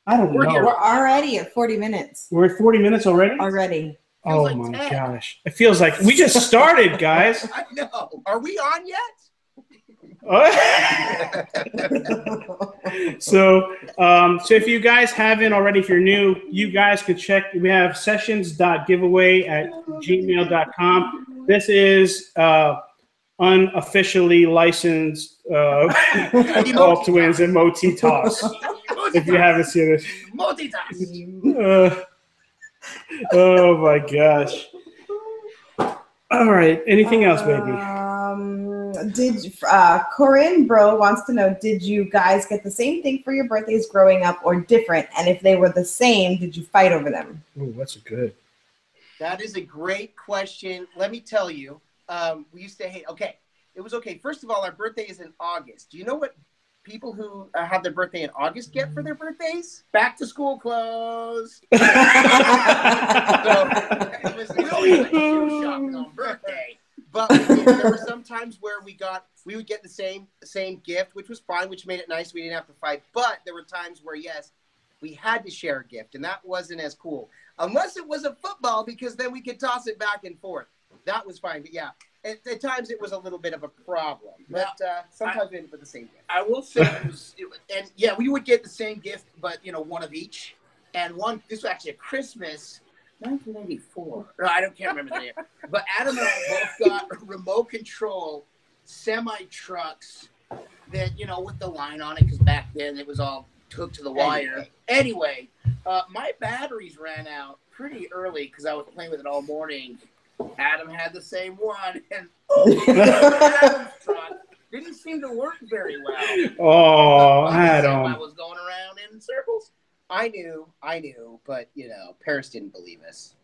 I don't know. We're already at 40 minutes. We're at 40 minutes already? Already. Oh like my 10. Gosh. It feels like we just started, guys. I know. Are we on yet? So if you guys haven't already, if you're new, you guys could check. We have sessions.giveaway@gmail.com. This is unofficially licensed Waltwins and Moti Toss. If you haven't seen it. Moti Toss. Oh my gosh. All right. Anything else, baby? Corinne Bro wants to know, did you guys get the same thing for your birthdays growing up or different? And if they were the same, did you fight over them? Oh, that's good. That is a great question. Let me tell you, we used to hate. Okay, it was okay. First of all, our birthday is in August. Do you know what people who have their birthday in August get for their birthdays? Back to school clothes. So, it was really shoe shopping on birthday. But there were some times where we would get the same gift, which was fine, which made it nice. We didn't have to fight. But there were times where, yes, we had to share a gift, and that wasn't as cool. Unless it was a football, because then we could toss it back and forth. That was fine. But, yeah, at times it was a little bit of a problem. But sometimes we ended up with the same gift. I will say we would get the same gift, but, one of each. And this was actually a Christmas 1994. No, I can't remember the year. But Adam and I both got remote control semi-trucks that, with the line on it, because back then it was all hooked to the wire. Anyway, my batteries ran out pretty early because I was playing with it all morning. Adam had the same one, and Adam's truck didn't seem to work very well. Oh, Adam. I was going around in circles. I knew, but, Paris didn't believe us.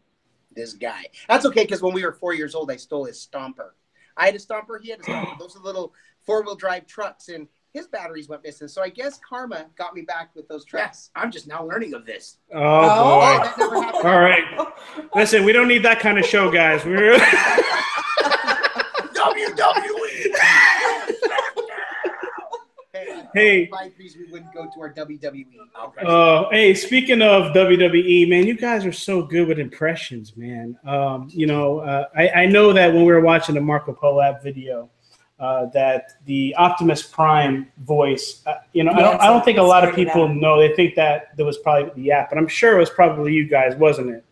This guy. That's okay, because when we were 4 years old, I stole his Stomper. I had a Stomper, he had a Stomper. Those are little four-wheel drive trucks, and his batteries went missing. So I guess karma got me back with those trucks. Yes, I'm just now learning of this. Oh boy. That never happened. All right. Listen, we don't need that kind of show, guys. WWE. Hey. We wouldn't go to our WWE. Hey, speaking of WWE, man, you guys are so good with impressions, man. I know that when we were watching the Marco Polo video, that the Optimus Prime voice, I don't think a lot of people know. They think that there was probably the app, but I'm sure it was probably you guys, wasn't it?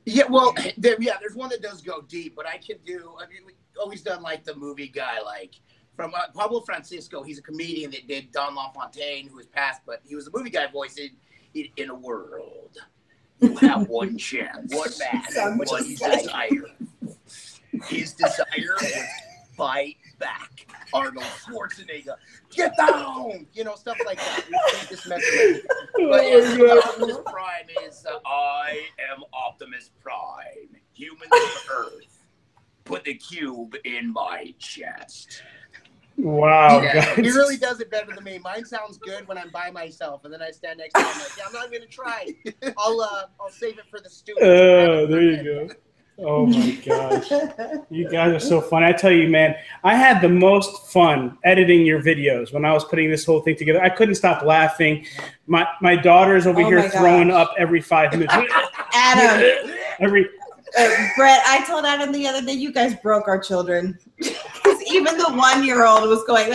Yeah, well, there's one that does go deep, but I mean, we've always done like the movie guy, like from Pablo Francisco. He's a comedian that did Don LaFontaine, who has passed, but he was a movie guy voice in a world. You have one chance. One man, one desire. His desire was fight back. Arnold Schwarzenegger, get down! You know, stuff like that. But Optimus Prime is, I am Optimus Prime. Humans of Earth, put the cube in my chest. Wow, yeah, he really does it better than me. Mine sounds good when I'm by myself, and then I stand next to him. I'm like, yeah, I'm not going to try. I'll save it for the students. There you go. Oh my gosh, you guys are so fun. I tell you, man, I had the most fun editing your videos when I was putting this whole thing together. I couldn't stop laughing. My daughter's over here throwing up every 5 minutes. Adam. Brett, I told Adam the other day, you guys broke our children. Because even the 1-year-old was going,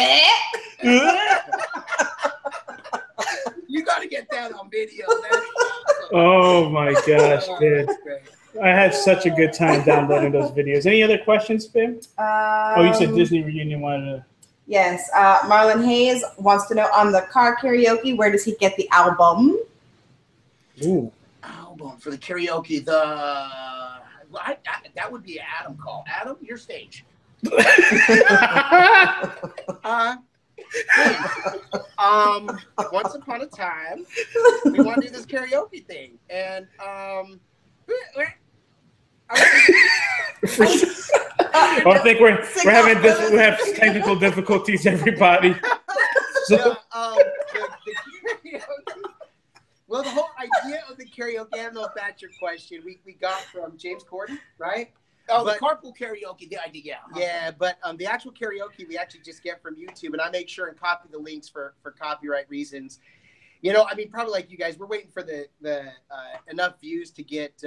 You got to get that on video. That's awesome. Oh my gosh, dude. I had such a good time downloading those videos. Any other questions, Finn? You said Disney reunion wanted to. Yes. Marlon Hayes wants to know on the car karaoke, where does he get the album? Ooh. Album for the karaoke. That would be Adam call. Adam, your stage. Once upon a time, we want to do this karaoke thing, and I think we have technical difficulties, everybody. So. Well, the whole idea of the karaoke, I don't know if that's your question. We got from James Corden, right? Oh, the carpool karaoke, the idea, yeah. Yeah, but the actual karaoke we actually just get from YouTube, and I make sure and copy the links for copyright reasons. You know, I mean, probably like you guys, we're waiting for the enough views to get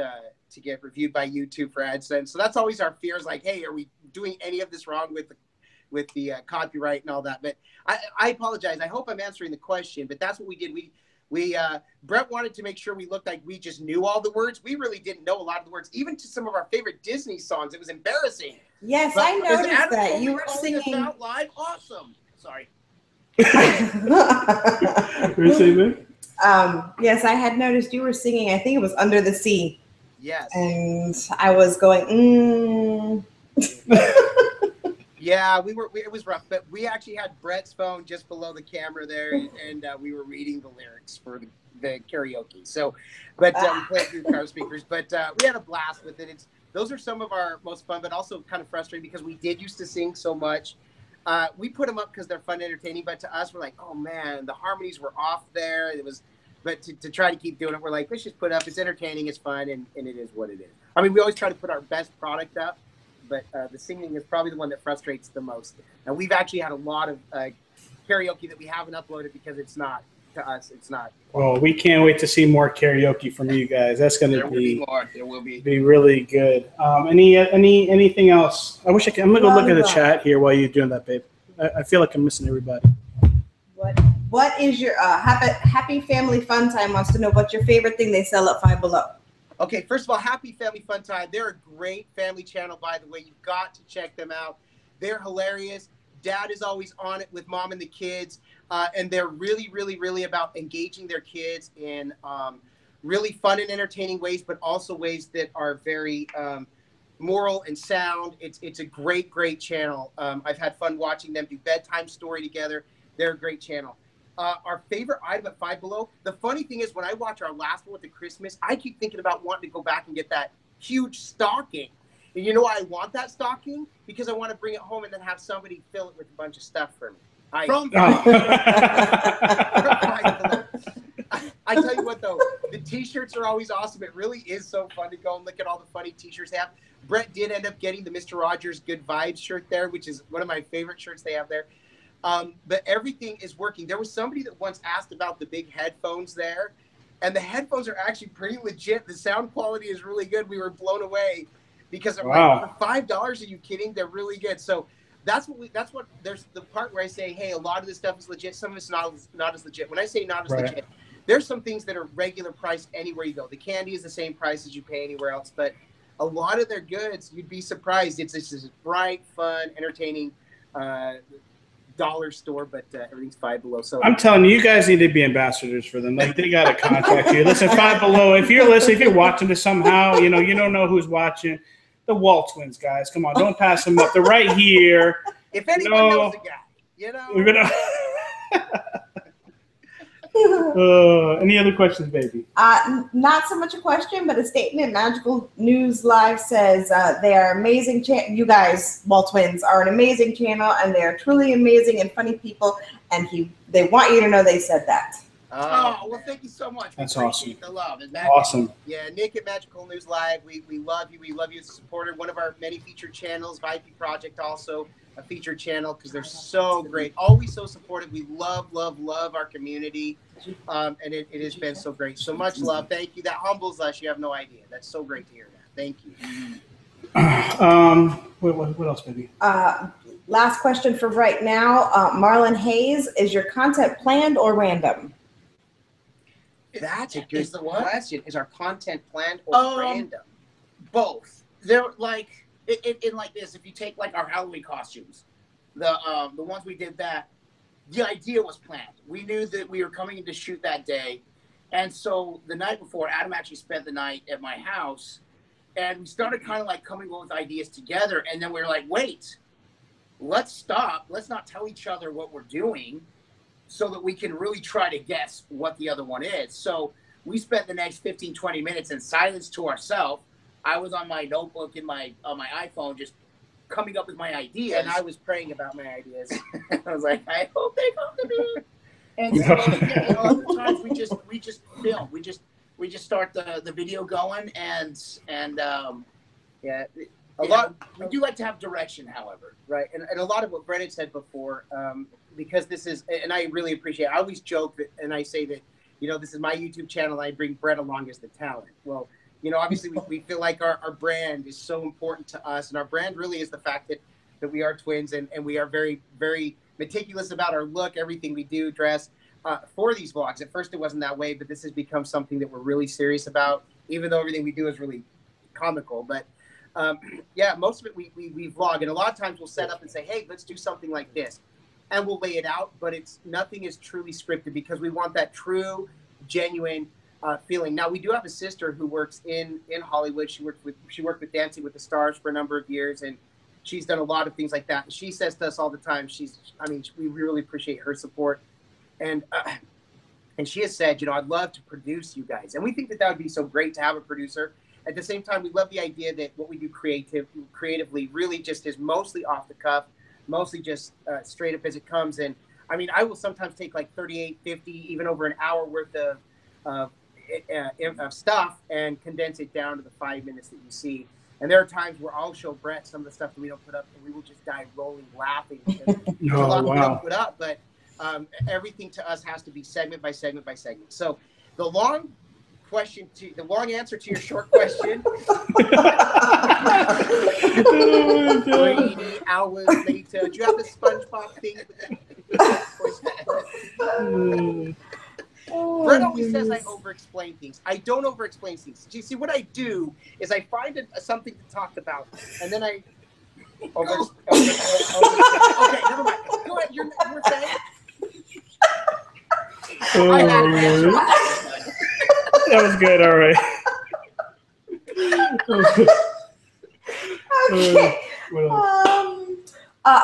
reviewed by YouTube for AdSense. So that's always our fears. Like, hey, are we doing any of this wrong with the copyright and all that? But I apologize. I hope I'm answering the question. But that's what we did. Brett wanted to make sure we looked like we just knew all the words. We really didn't know a lot of the words, even to some of our favorite Disney songs. It was embarrassing. Yes, but I noticed that you were singing out live. Awesome. Sorry. Yes, I had noticed you were singing. I think it was Under the Sea. Yes. And I was going, Yeah, it was rough, but we actually had Brett's phone just below the camera there, and we were reading the lyrics for the karaoke. So, but we played through car speakers, but we had a blast with it. Those are some of our most fun, but also kind of frustrating because we did used to sing so much. We put them up because they're fun and entertaining, but to us, we're like, oh man, the harmonies were off there. But to try to keep doing it, we're like, let's just put it up. It's entertaining, it's fun, and it is what it is. I mean, we always try to put our best product up, but the singing is probably the one that frustrates the most. And we've actually had a lot of karaoke that we haven't uploaded because it's not, to us, it's not. Oh, we can't wait to see more karaoke from you guys. That's going to be really good. Anything else? I'm going to go look at the chat here while you're doing that, babe. I feel like I'm missing everybody. What is your Happy Family Fun Time wants to know what's your favorite thing they sell at Five Below? Okay, first of all, Happy Family Fun Time. They're a great family channel, by the way. You've got to check them out. They're hilarious. Dad is always on it with mom and the kids, and they're really, really, really about engaging their kids in really fun and entertaining ways, but also ways that are very moral and sound. It's a great, great channel. I've had fun watching them do bedtime story together. They're a great channel. Our favorite item at Five Below, the funny thing is when I watch our last one with the Christmas, I keep thinking about wanting to go back and get that huge stocking. And you know why I want that stocking? Because I want to bring it home and then have somebody fill it with a bunch of stuff for me. I tell you what, though, the T-shirts are always awesome. It really is so fun to go and look at all the funny T-shirts they have. Brett did end up getting the Mr. Rogers Good Vibes shirt there, which is one of my favorite shirts they have there. But everything is working. There was somebody that once asked about the big headphones there, and the headphones are actually pretty legit. The sound quality is really good. We were blown away because I'm like, for $5, are you kidding? They're really good. So that's what there's the part where I say, hey, a lot of this stuff is legit. Some of it's not as legit. When I say not as legit, there's some things that are regular price anywhere you go. The candy is the same price as you pay anywhere else, but a lot of their goods, you'd be surprised. It's this bright, fun, entertaining dollar store, but everything's Five Below. So I'm telling you, you guys need to be ambassadors for them. Like, they got to contact you. Listen, Five Below, if you're listening, if you're watching this somehow, you don't know who's watching. The Waltwins, guys, come on, don't pass them up. They're right here. If anyone knows a guy, we're gonna. Any other questions, baby? Not so much a question, but a statement. Magical News Live says they are amazing. You guys, Waltwins, are an amazing channel, and they are truly amazing and funny people. And they want you to know they said that. Oh, well, thank you so much. That's awesome. The love. Awesome. Yeah, Nick at Magical News Live, we love you. We love you as a supporter. One of our many featured channels, Viapree Project, also a featured channel because they're so great. Always so supportive. We love our community. And it has been so great. So much love. Thank you. That humbles us. You have no idea. That's so great to hear that. Thank you. What else, baby? Last question for right now. Marlon Hayes, is your content planned or random? That's a good question. Is our content planned or random? Both. They're like in like this. If you take like our Halloween costumes, the ones we did that, the idea was planned. We knew that we were coming in to shoot that day, and so the night before, Adam actually spent the night at my house, and we started kind of like coming up with ideas together. And then we were like, wait, let's stop. Let's not tell each other what we're doing, so that we can really try to guess what the other one is. So we spent the next 15, 20 minutes in silence to ourselves. I was on my notebook on my iPhone just coming up with my ideas. And I was praying about my ideas. I was like, I hope they come to me. And so other times we just film. We just start the video going and we do like to have direction, however. Right. And a lot of what Brennan said before, because this is, and I really appreciate it. I always joke that, and I say that, this is my YouTube channel. I bring Brett along as the talent. Well, obviously we feel like our brand is so important to us. And our brand really is the fact that we are twins and we are very, very meticulous about our look, everything we do, dress for these vlogs. At first it wasn't that way, but this has become something that we're really serious about, even though everything we do is really comical. But yeah, most of it we vlog. And a lot of times we'll set up and say, hey, let's do something like this. And we'll lay it out, but nothing is truly scripted because we want that true, genuine feeling. Now we do have a sister who works in Hollywood. She worked with Dancing with the Stars for a number of years, and she's done a lot of things like that. She says to us all the time, we really appreciate her support, and she has said, I'd love to produce you guys, and we think that would be so great to have a producer. At the same time, we love the idea that what we do creatively really just is mostly off the cuff. Mostly just straight up as it comes. And I will sometimes take like 38, 50, even over an hour worth of stuff and condense it down to the 5 minutes that you see. And there are times where I'll show Brett some of the stuff that we don't put up, and we will just die rolling laughing. A lot we don't put up, but everything to us has to be segment by segment by segment. So the long answer to your short question. 3 hours later, do you have the SpongeBob thing? Brett always says I over-explain things. I don't over-explain things. You see, what I do is I find something to talk about, and then I okay, never mind. Go ahead. You were saying? I had an answer. That was good. All right. Okay.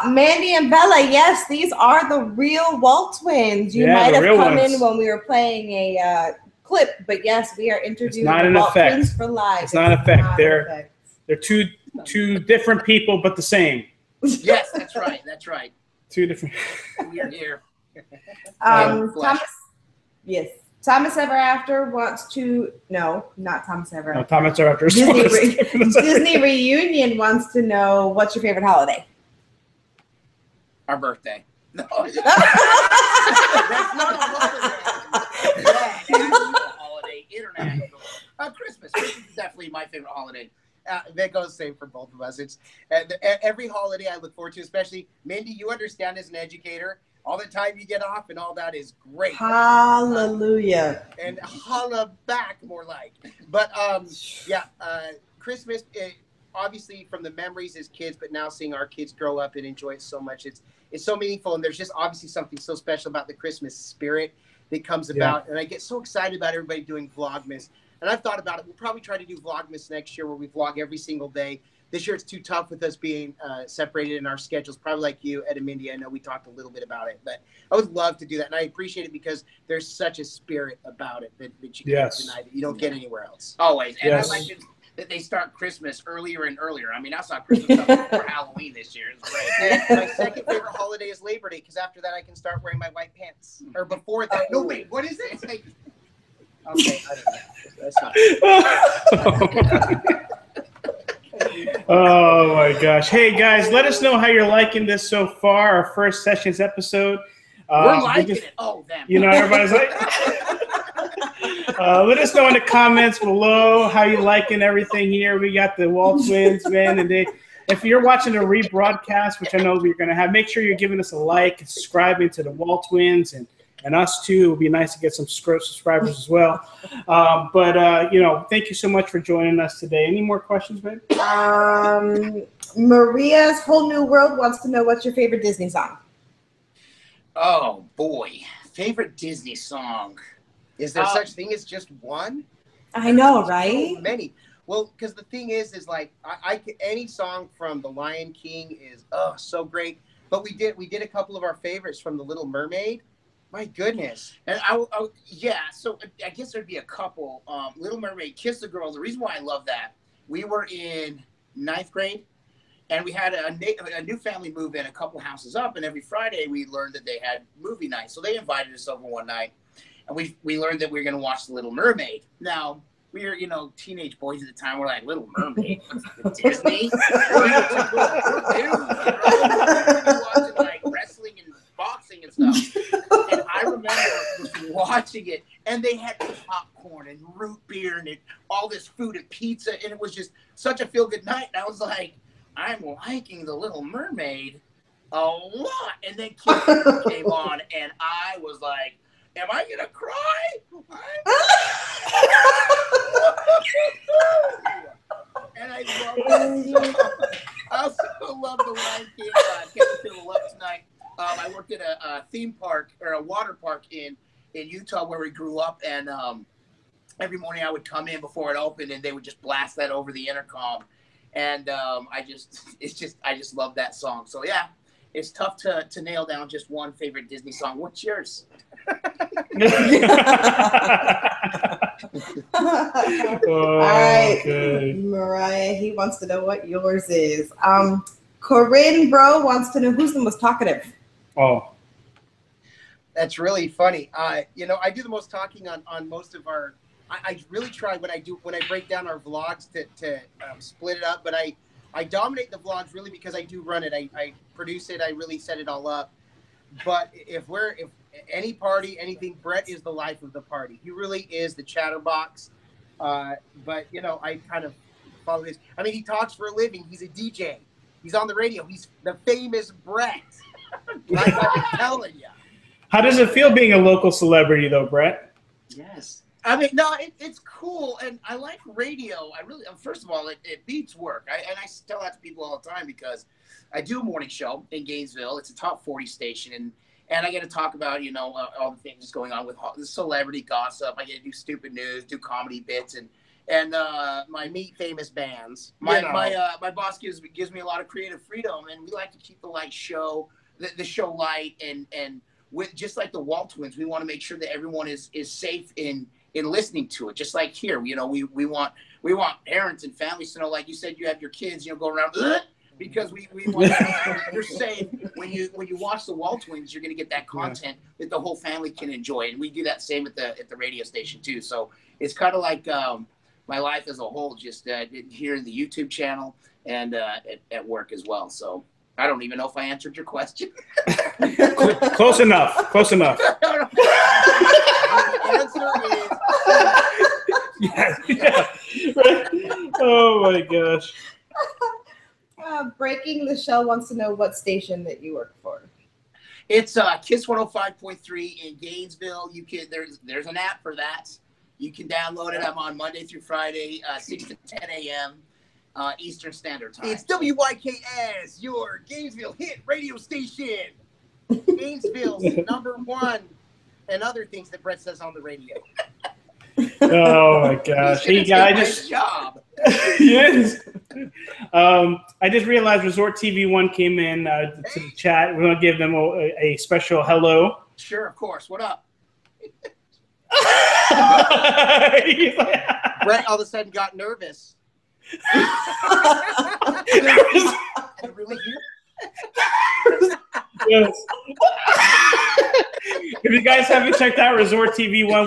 Mandy and Bella, yes, these are the real Walt twins. You might have come in when we were playing a clip, but yes, we are interviewing the Walt twins for live. It's not an effect. They're two different people, but the same. Yes, that's right. That's right. Two different. We are here. Thomas. Yes. Thomas Ever After wants to not Thomas Ever After. No, Thomas Ever After. Disney Reunion wants to know, what's your favorite holiday? Our birthday. No. That's not a holiday. Yeah, national holiday, international. Christmas. Christmas is definitely my favorite holiday. That goes the same for both of us. It's every holiday I look forward to, especially Mindy. You understand as an educator, all the time you get off and all that is great. Hallelujah. And holla back, more like. But Christmas. Obviously, from the memories as kids, but now seeing our kids grow up and enjoy it so much, it's so meaningful. And there's just obviously something so special about the Christmas spirit that comes about. And I get so excited about everybody doing Vlogmas. And I've thought about it. We'll probably try to do Vlogmas next year where we vlog every single day. This year it's too tough with us being separated in our schedules, probably like you, Ed and Mindy. I know we talked a little bit about it, but I would love to do that. And I appreciate it because there's such a spirit about it that you get tonight that you don't get anywhere else. Always. And I like that they start Christmas earlier and earlier. I mean, I saw Christmas up before Halloween this year. It's great. And my second favorite holiday is Labor Day because after that I can start wearing my white pants. Or before that. No, wait. What is it? Okay, I don't know. That's not. Oh my gosh. Hey guys, let us know how you're liking this so far, our first sessions episode. We're liking it. Oh, them. You know, everybody's like... let us know in the comments below how you liking everything here. We got the Waltwins, man, and if you're watching a rebroadcast, which I know we're going to have, make sure you're giving us a like, subscribing to the Waltwins and us too. It would be nice to get some subscribers as well. Thank you so much for joining us today. Any more questions, babe? Maria's Whole New World wants to know what's your favorite Disney song? Oh boy, favorite Disney song. Is there such thing as just one? I know, right? So many. Well, because the thing is like any song from The Lion King is so great. But we did a couple of our favorites from The Little Mermaid. My goodness. And so I guess there'd be a couple. Little Mermaid, Kiss the Girl. The reason why I love that, we were in 9th grade. And we had a new family move in a couple houses up. And every Friday we learned that they had movie night. So they invited us over one night. And we learned that we were going to watch The Little Mermaid. Now, we were, teenage boys at the time. We're like, Little Mermaid? Disney? We're watching, like, wrestling and boxing and stuff. And I remember watching it. And they had popcorn and root beer and all this food and pizza. And it was just such a feel-good night. And I was like, I'm liking The Little Mermaid a lot. And then Kiss came on. And I was like, am I gonna cry? And I love that. I also love The Lion King. Can't feel love tonight. I worked at a theme park or a water park in Utah where we grew up, and every morning I would come in before it opened, and they would just blast that over the intercom, and I just love that song. So yeah, it's tough to nail down just one favorite Disney song. What's yours? All right, Mariah, he wants to know what yours is. Corinne Bro wants to know who's the most talkative. Oh, that's really funny. I do the most talking on most of our. I really try when I break down our vlogs to split it up, but I dominate the vlogs really because I do run it. I produce it. I really set it all up. But if any party, anything, Brett is the life of the party. He really is the chatterbox. But I kind of follow his. I mean, he talks for a living. He's a DJ. He's on the radio. He's the famous Brett. Like I'm telling you. How does it feel being a local celebrity, though, Brett? Yes. I mean, no, it's cool, and I like radio. I really, first of all, it beats work. I tell that to people all the time because I do a morning show in Gainesville. It's a top 40 station, and I get to talk about all the things going on with the celebrity gossip. I get to do stupid news, do comedy bits, and my meet famous bands. My boss gives me a lot of creative freedom, and we like to keep the show light, and with just like the Waltwins, we want to make sure that everyone is safe in listening to it. Just like here, we want parents and families to know, like you said, you have your kids, go around because we want you're safe when you watch the Waltwins. You're going to get that content that the whole family can enjoy, and we do that same at the radio station too. So it's kind of like my life as a whole, just here in the YouTube channel and at work as well. So I don't even know if I answered your question. Close enough. The answer is yeah. Oh my gosh. Breaking the Shell wants to know what station that you work for. It's Kiss 105.3 in Gainesville. You can there's an app for that. You can download it. I'm on Monday through Friday, 6 to 10 a.m. Eastern Standard Time. It's WYKS, your Gainesville hit radio station. Gainesville's #1, and other things that Brett says on the radio. Oh my gosh! Hey guys, job. Yes. I just realized Resort TV 1 came in to the chat. We're gonna give them a special hello. Sure, of course. What up? Brett all of a sudden got nervous. Really here? Yes. If you guys haven't checked out Resort TV 1,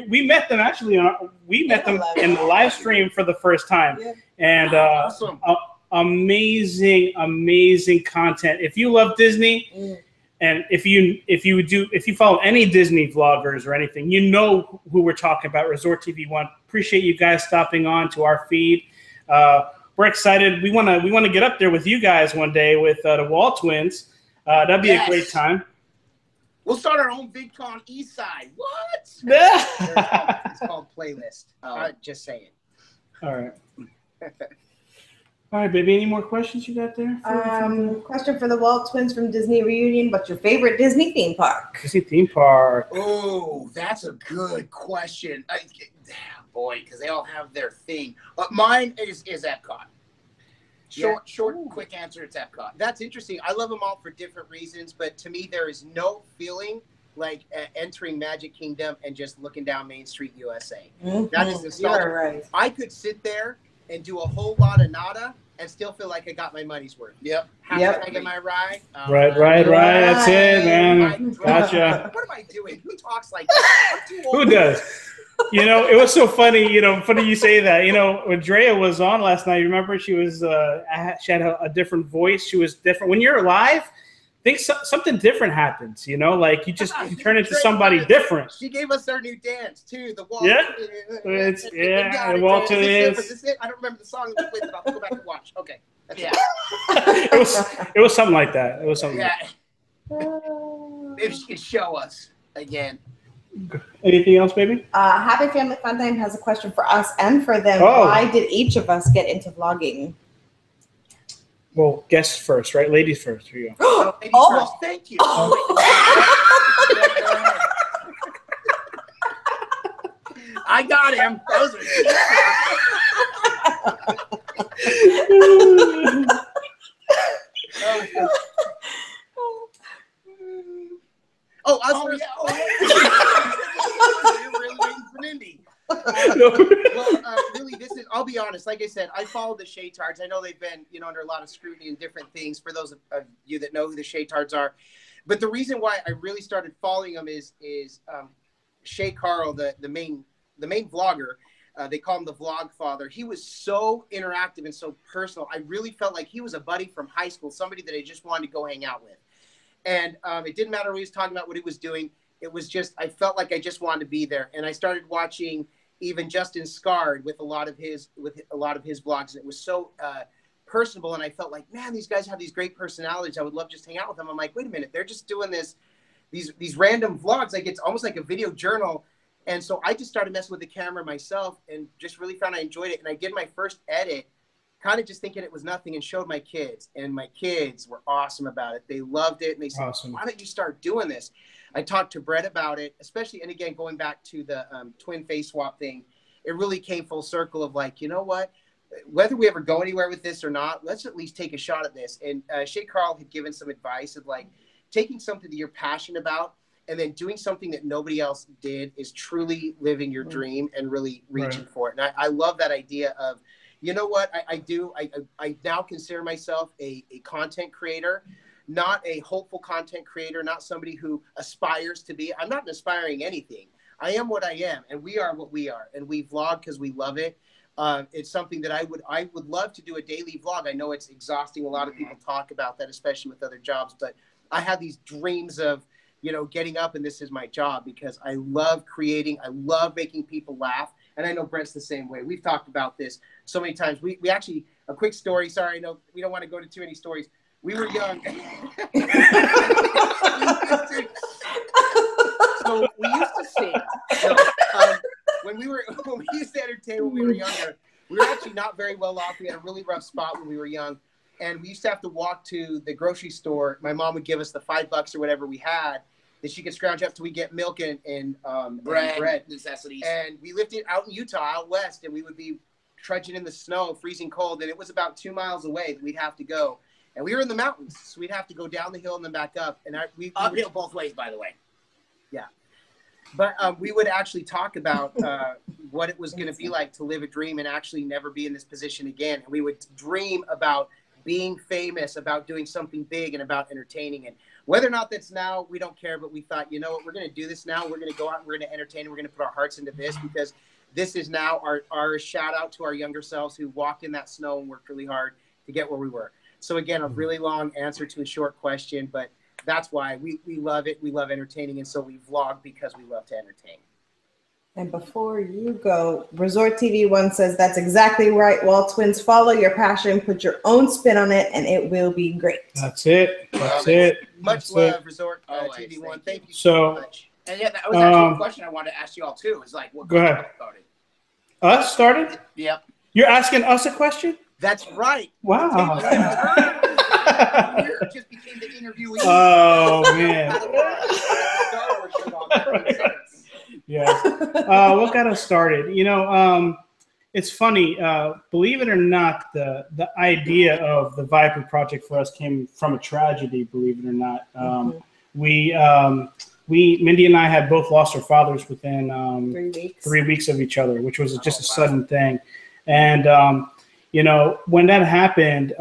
we met them actually. We met them in the live stream for the first time, and awesome. Amazing content. If you love Disney, and if you follow any Disney vloggers or anything, you know who we're talking about. Resort TV 1. Appreciate you guys stopping on to our feed. We're excited. We want to get up there with you guys one day with the Waltwins. That'd be a great time. We'll start our own VidCon East Side. What? It's called Playlist. Just saying. All right. All right, baby. Any more questions you got there? Question for the Waltwins from Disney Reunion. What's your favorite Disney theme park? Disney theme park. Oh, that's a good question. Boy, because they all have their thing. Mine is Epcot. Short, quick answer. It's Epcot. That's interesting. I love them all for different reasons, but to me, there is no feeling like entering Magic Kingdom and just looking down Main Street, USA. That is nostalgia. Right. I could sit there and do a whole lot of nada and still feel like I got my money's worth. Yep. Hashtag am I right? Right. That's it, man. Gotcha. What am I doing? Who talks like that? I'm too old. Who does? It was so funny. Funny you say that. When Drea was on last night, remember she was she had a different voice. She was different. When you're live, think something different happens. Like you turn into somebody different. She gave us our new dance too. The Walt. Yeah. The Walt is. I don't remember the song. Wait, I'll go back and watch. Okay. Yeah. It was something like that. It was something. Yeah. Maybe she could show us again. Anything else, baby? Happy Family Fun Time has a question for us and for them. Oh. Why did each of us get into vlogging? Well, guests first, right? Ladies first. Here you go. Ladies first. Thank you. I got him. Those You're really waiting for Mindy. Really, I'll be honest. Like I said, I follow the Shaytards. I know they've been, under a lot of scrutiny and different things for those of you that know who the Shaytards are. But the reason why I really started following them is Shay Carl, the main vlogger. They call him the Vlog Father. He was so interactive and so personal. I really felt like he was a buddy from high school, somebody that I just wanted to go hang out with. And it didn't matter what he was talking about, what he was doing. It was just, I felt like I just wanted to be there. And I started watching even Justin Scarred with a lot of his vlogs. And it was so personable. And I felt like, man, these guys have these great personalities. I would love to just hang out with them. I'm like, wait a minute, they're just doing these random vlogs. Like it's almost like a video journal. And so I just started messing with the camera myself and just really found I enjoyed it. And I did my first edit, kind of just thinking it was nothing, and showed my kids. And my kids were awesome about it. They loved it. And they said, awesome. Why don't you start doing this? I talked to Brett about it, especially, and again, going back to the twin face swap thing, it really came full circle of like, you know what? Whether we ever go anywhere with this or not, let's at least take a shot at this. And Shay Carl had given some advice of like taking something that you're passionate about and then doing something that nobody else did is truly living your dream and really reaching for it. And I love that idea of, you know what I now consider myself a content creator, not a hopeful content creator, not somebody who aspires to be. I'm not aspiring anything. I am what I am, and we are what we are, and we vlog because we love it. It's something that I would love to do a daily vlog. I know it's exhausting. A lot of people talk about that, especially with other jobs, but I have these dreams of, getting up and this is my job because I love creating. I love making people laugh. And I know Brent's the same way. We've talked about this so many times. We actually, a quick story. Sorry, I know we don't want to go to too many stories. We were young. So we used to sing. When we used to entertain when we were younger, we were actually not very well off. We had a really rough spot when we were young. And we used to have to walk to the grocery store. My mom would give us the $5 or whatever we had that she could scrounge up till we get milk and bread necessities. And we lived out in Utah, out west, and we would be trudging in the snow, freezing cold, and it was about 2 miles away that we'd have to go. And we were in the mountains, so we'd have to go down the hill and then back up. And uphill both ways, by the way. Yeah. But we would actually talk about what it was going to be like to live a dream and actually never be in this position again. And we would dream about being famous, about doing something big, and about entertaining. And whether or not that's now, we don't care. But we thought, you know what, we're going to do this now. We're going to go out and we're going to entertain. And we're going to put our hearts into this because this is now our shout out to our younger selves who walked in that snow and worked really hard to get where we were. So again, a really long answer to a short question, but that's why we love it. We love entertaining. And so we vlog because we love to entertain. And before you go, Resort TV One says that's exactly right. Waltwins, follow your passion, put your own spin on it, and it will be great. That's it. That's it. Much love, Resort TV One. Thank you so much. And yeah, that was actually a question I wanted to ask you all too. Is like, what go ahead. Started? Us started? Yep. You're asking us a question? That's right. Wow. Just became the interviewee. Oh man. Yeah. What got us started? You know, it's funny. Believe it or not, the idea of the Viapree project for us came from a tragedy. Believe it or not, Mindy and I had both lost our fathers within 3 weeks of each other, which was just a sudden thing. And you know, when that happened,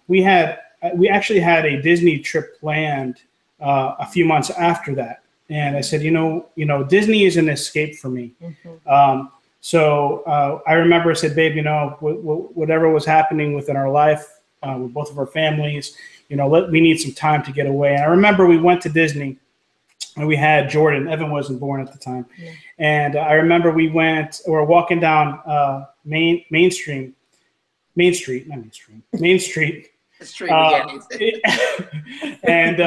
we actually had a Disney trip planned a few months after that. And I said, you know, Disney is an escape for me. So I remember I said, babe, you know, whatever was happening within our life with both of our families, you know, we need some time to get away. And I remember we went to Disney and we had Jordan. Evan wasn't born at the time. Yeah. And I remember we were walking down Main Street. And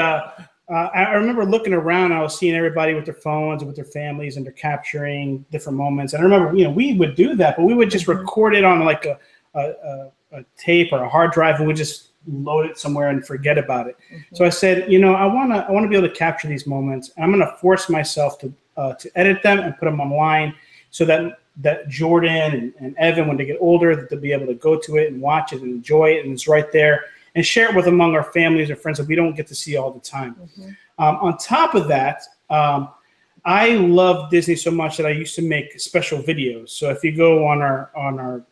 I remember looking around. I was seeing everybody with their phones and with their families, and they're capturing different moments. And I remember, you know, we would do that, but we would just record it on like a tape or a hard drive, and we just load it somewhere and forget about it. So I said, you know, I want to be able to capture these moments. And I'm going to force myself to edit them and put them online so that Jordan and Evan, when they get older, that they'll be able to go to it and watch it and enjoy it, and it's right there, and share it with among our families and friends that we don't get to see all the time. On top of that, I love Disney so much that I used to make special videos. So if you go on our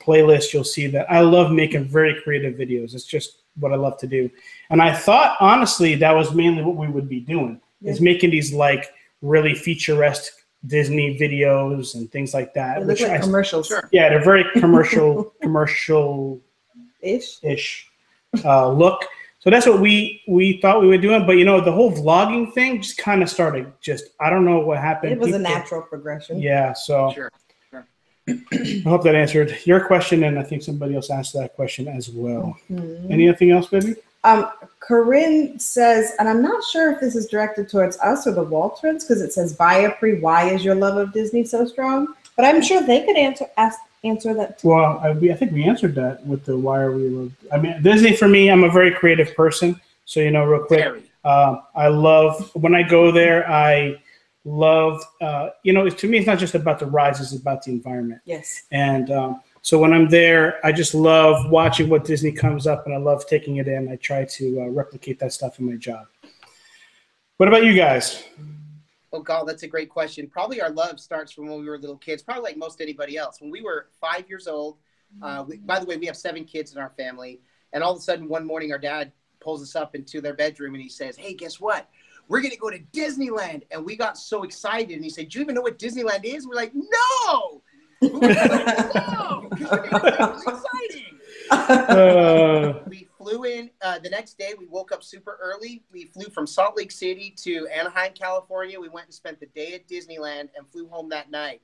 playlist, you'll see that I love making very creative videos. It's just what I love to do. And I thought, honestly, that was mainly what we would be doing, is making these like really feature-esque Disney videos and things like that. They look like commercials. Sure. Yeah, they're very commercial ish look. So that's what we thought we were doing. But you know, the whole vlogging thing just kind of started. I don't know what happened. It was a natural progression. Yeah. So sure. I hope that answered your question, and I think somebody else asked that question as well. Anything else, baby? Corinne says, and I'm not sure if this is directed towards us or the Waltwins, because it says Viapree, why is your love of Disney so strong? But I'm sure they could answer that too. Well, I think we answered that with the why are we love. I mean, Disney for me, I'm a very creative person. So, you know, real quick, I love, when I go there, I love, you know, to me, it's not just about the rides, it's about the environment. Yes. And so when I'm there, I just love watching what Disney comes up, and I love taking it in. I try to replicate that stuff in my job. What about you guys? Oh, God, that's a great question. Probably our love starts from when we were little kids, probably like most anybody else. When we were 5 years old, by the way, we have 7 kids in our family, and all of a sudden one morning our dad pulls us up into their bedroom and he says, hey, guess what? We're going to go to Disneyland. And we got so excited, and he said, do you even know what Disneyland is? We're like, no! No, because exciting. We flew in the next day. We woke up super early. We flew from Salt Lake City to Anaheim, California. We went and spent the day at Disneyland and flew home that night.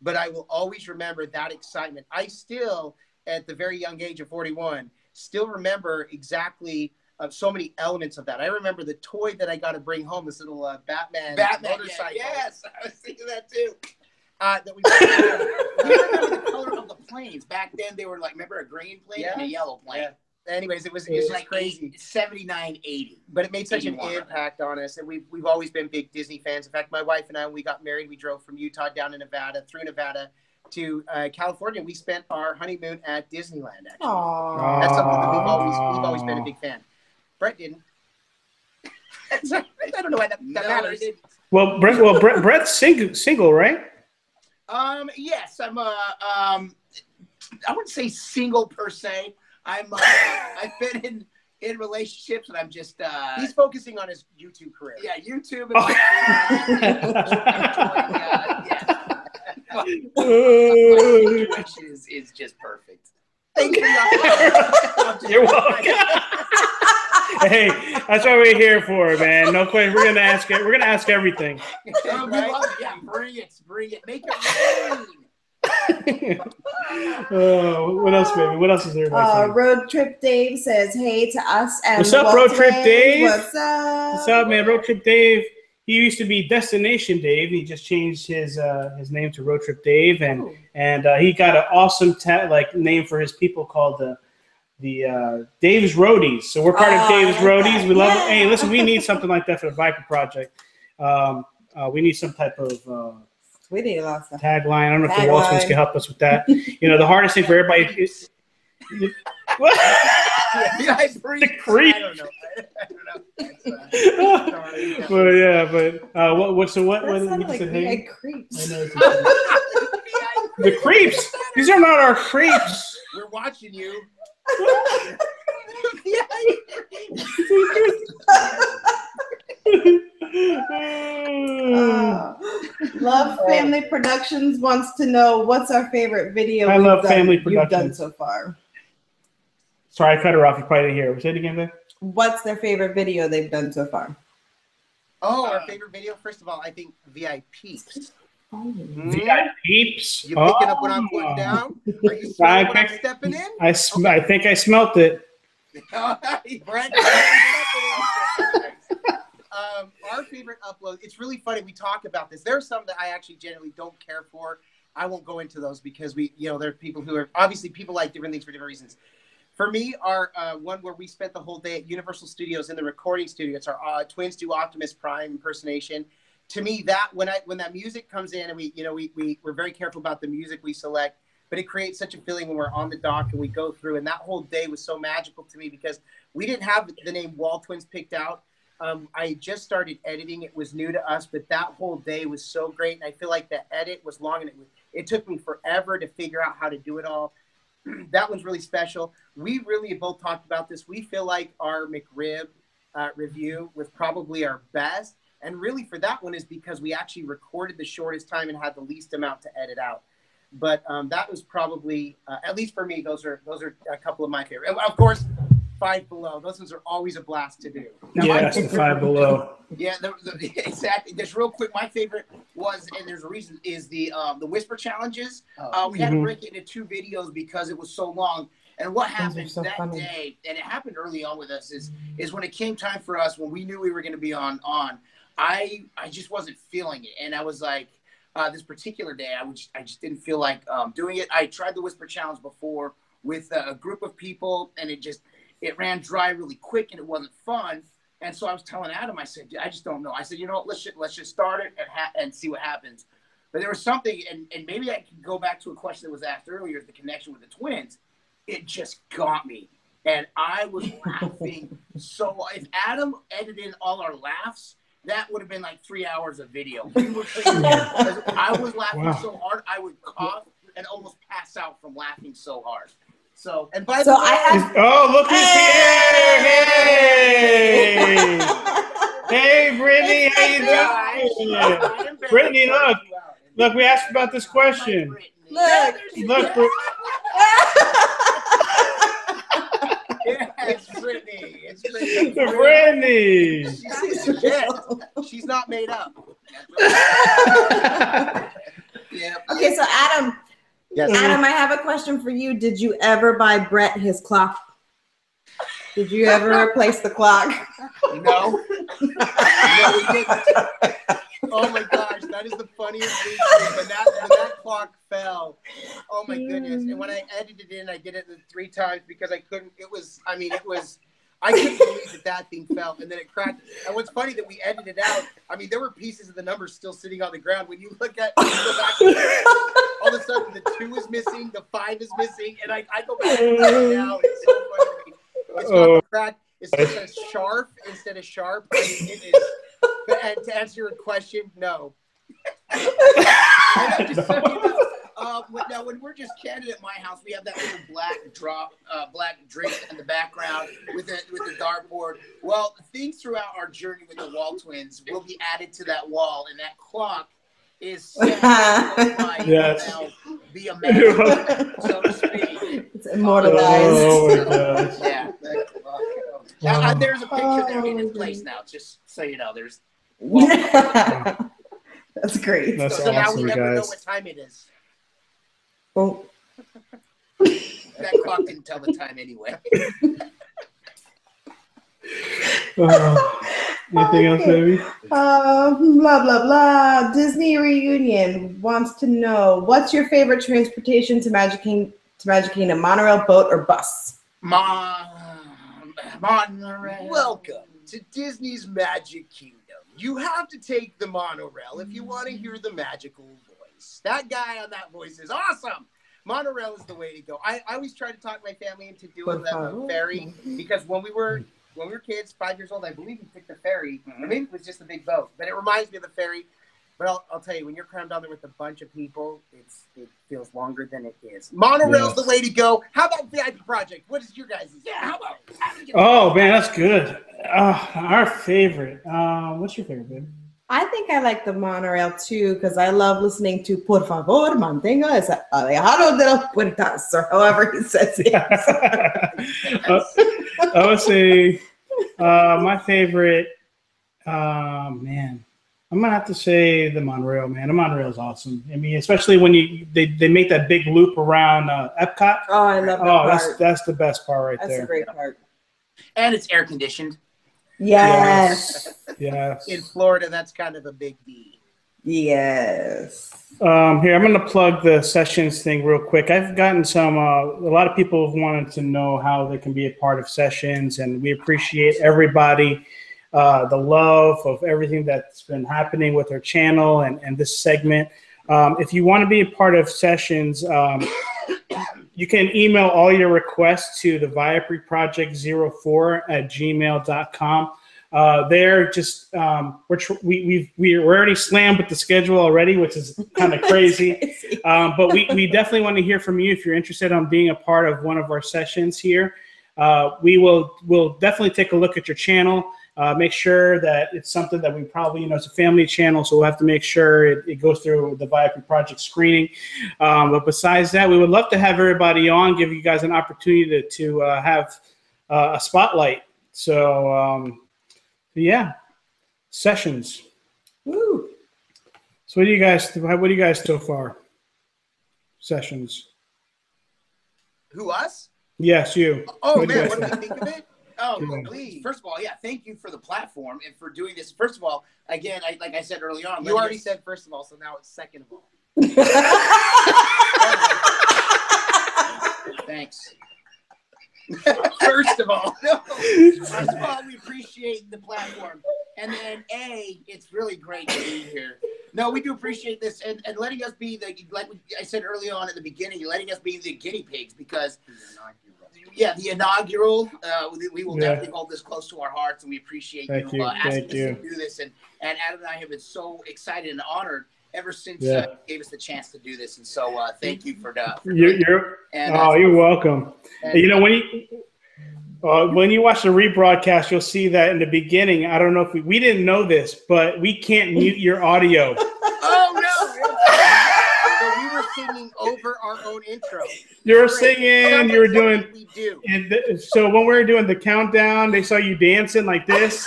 but I will always remember that excitement. I still, at the very young age of 41, still remember exactly so many elements of that. I remember the toy that I got to bring home, this little Batman motorcycle. Yes, I was thinking that too. That we remember the color of the planes. Back then, they were like, remember a green plane and a yellow plane. Yeah. Anyways, it was like crazy. 79, 80. But it made such an impact on us, and we've always been big Disney fans. In fact, my wife and I, when we got married, we drove from Utah down to Nevada, through Nevada to California. We spent our honeymoon at Disneyland. Actually, Aww. That's something that we've always been a big fan. Brett didn't. I don't know why that matters. Well, Brett's single, right? Yes, I'm I wouldn't say single per se. I've been in relationships, and I'm just he's focusing on his YouTube career. Yeah, YouTube. And is just perfect. Thank you. You're welcome. Hey, that's what we're here for, man. No question. We're gonna ask everything. Yeah, bring it. Make it rain. What else, baby? What else is there? Road Trip Dave says, "Hey to us and what's up, Road Trip Dave? What's up? What's up, man? Road Trip Dave. He used to be Destination Dave. He just changed his name to Road Trip Dave, and he got an awesome name for his people called the Dave's Roadies. So we're part of Dave's Roadies. We love it. Hey, listen, we need something like that for the Viper Project. We need some type of we need a lot of stuff. Tagline. I don't know if the Waltwins can help us with that. You know, the hardest thing for everybody is what? The creep. I don't know. What you said? Hey, creeps. The creeps. These are not our creeps. We're watching you. Love Family Productions wants to know what's our favorite video you've done so far. Sorry, I cut her off. You probably didn't hear. Say it again, babe. What's their favorite video they've done so far? Oh, our favorite video? First of all, I think VIPs. VIPs? You picking up what I'm putting down? Are you smelling what I'm stepping in? I think I smelt it. Our favorite upload, it's really funny. We talk about this. There are some that I actually generally don't care for. I won't go into those because there are people who are, obviously people like different things for different reasons. For me, our one where we spent the whole day at Universal Studios in the recording studio, it's our Twins do Optimus Prime impersonation. To me, that when that music comes in, and we're very careful about the music we select, but it creates such a feeling when we're on the dock and we go through. And that whole day was so magical to me because we didn't have the name Waltwins picked out. I just started editing. It was new to us, but that whole day was so great. And I feel like the edit was long, and it took me forever to figure out how to do it all. That one's really special. We really both talked about this. We feel like our McRib review was probably our best. And really for that one is because we actually recorded the shortest time and had the least amount to edit out. But that was probably, at least for me, those are a couple of my favorite. And of course, Five Below. Those ones are always a blast to do. Now, yes, the Five Below. Yeah, exactly. Just real quick, my favorite was, and there's a reason, is the Whisper challenges. We had to break it into 2 videos because it was so long. And what happened that day, and it happened early on with us, is when it came time for us, when we knew we were going to be on, I just wasn't feeling it. And I was like, this particular day, I just didn't feel like doing it. I tried the Whisper challenge before with a group of people, and it ran dry really quick, and it wasn't fun. And so I was telling Adam, I said, I just don't know. I said, you know what, let's just start it and see what happens. But there was something, and maybe I can go back to a question that was asked earlier, is the connection with the twins. It just got me. And I was laughing. So if Adam edited in all our laughs, that would have been like 3 hours of video. I was laughing so hard, I would cough and almost pass out from laughing so hard. So, and by the way, look who's here! Hey, hey, Brittany, how you doing? Brittany, look, we asked about this question. Look. It's Brittany. It's Brittany. Brittany. She's not made up. Yeah. Okay, so Adam. Yes. Adam, I have a question for you. Did you ever buy Brett his clock? Did you ever replace the clock? No. No, we didn't. Oh my gosh, that is the funniest thing. When that clock fell, oh my goodness! And when I edited it in, I did it 3 times because I couldn't. I couldn't believe that thing fell, and then it cracked. And what's funny that we edited out. I mean, there were pieces of the numbers still sitting on the ground. When you look at, go back, all of a sudden the 2 is missing, the 5 is missing, and I go back and now. It's so funny to me. It's not cracked. It still says sharp instead of sharp. I mean, it is. And to answer your question, no. And I'm just so you know, now when we're just candid at my house, we have that little black drink in the background with the dartboard. Well, things throughout our journey with the Waltwins will be added to that wall, and that clock is set now be a man, so to speak. It's immortalized. Oh my gosh. Yeah. There's a picture there in its place now, just so you know. There's That's great. That's so now we awesome, never know guys. what time it is. Well, That clock didn't tell the time anyway. Anything else, baby? blah blah blah. Disney reunion wants to know what's your favorite transportation to Magic Kingdom: monorail, boat, or bus? Monorail. Welcome to Disney's Magic Kingdom. You have to take the monorail if you want to hear the magical voice. That guy on that voice is awesome. Monorail is the way to go. I always try to talk my family into doing the ferry because when we were kids, 5 years old, I believe we took the ferry. Or maybe it was just a big boat, but it reminds me of the ferry. But I'll tell you, when you're crammed down there with a bunch of people, it feels longer than it is. Monorail's the way to go. How about VIP Project? What is your guys'? Yeah, how about? Oh man, that's good. Our favorite. What's your favorite, baby? I think I like the monorail too because I love listening to "Por favor, mantenga esa alejado de las puertas" or however he says it. I would say my favorite. Man, I'm gonna have to say the monorail. Man, the monorail is awesome. I mean, especially when they make that big loop around Epcot. Oh, I love that part. That's the best part right there. That's a great part. And it's air conditioned. Yes. Yes. In Florida, that's kind of a big deal. Yes. Here, I'm going to plug the sessions thing real quick. I've gotten a lot of people have wanted to know how they can be a part of sessions, and we appreciate everybody, the love of everything that's been happening with our channel and this segment. If you want to be a part of sessions, you can email all your requests to the Viapree Project 04 at gmail.com. They're just we're already slammed with the schedule already, which is kind of crazy. But we definitely want to hear from you if you're interested on being a part of one of our sessions here. We'll definitely take a look at your channel. Make sure that it's something that we probably, it's a family channel, so we'll have to make sure it goes through the Viapree Project screening. But besides that, we would love to have everybody on, give you guys an opportunity to have a spotlight. So, yeah, sessions. Woo. So what do you guys so far? Sessions. Who, us? Yes, you. Oh, man, what do you think of it? Oh, please. First of all, yeah, thank you for the platform and for doing this. First of all, again, like I said early on. You already said first of all, so now it's second of all. Thanks. First of all, we appreciate the platform. And then, it's really great to be here. No, we do appreciate this and letting us be like I said early on at the beginning, letting us be the guinea pigs because the inaugural. We will definitely hold this close to our hearts, and we appreciate you asking us to do this. And Adam and I have been so excited and honored ever since you gave us the chance to do this. And so, thank you for that. You're welcome. When you watch the rebroadcast, you'll see that in the beginning. I don't know if we didn't know this, but we can't mute your audio. Oh no! So we were singing over our own intro. You were singing. You were doing. We do. So when we were doing the countdown, they saw you dancing like this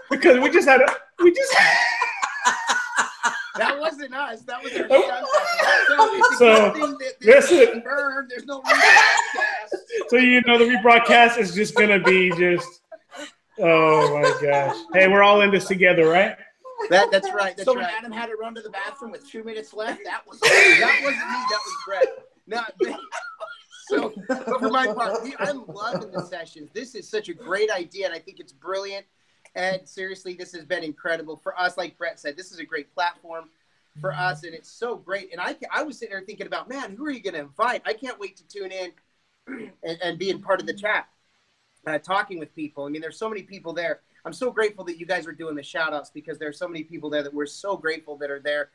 because we just. That wasn't us. That was our stunt. So it's a So, good thing that this this is- is burned. There's no rebroadcast. So you know the rebroadcast is just gonna be just. Oh my gosh! Hey, we're all in this together, right? That's right. That's So when right. Adam had to run to the bathroom with 2 minutes left, that was That wasn't me. That was Brett. No. So, but for my part, I'm loving the sessions. This is such a great idea, and I think it's brilliant. And seriously, this has been incredible for us. Like Brett said, this is a great platform for us, and it's so great. And I was sitting there thinking about, man, who are you going to invite? I can't wait to tune in and being part of the chat, talking with people. I mean, there's so many people there. I'm so grateful that you guys are doing the shout outs, because there's so many people there that we're so grateful that are there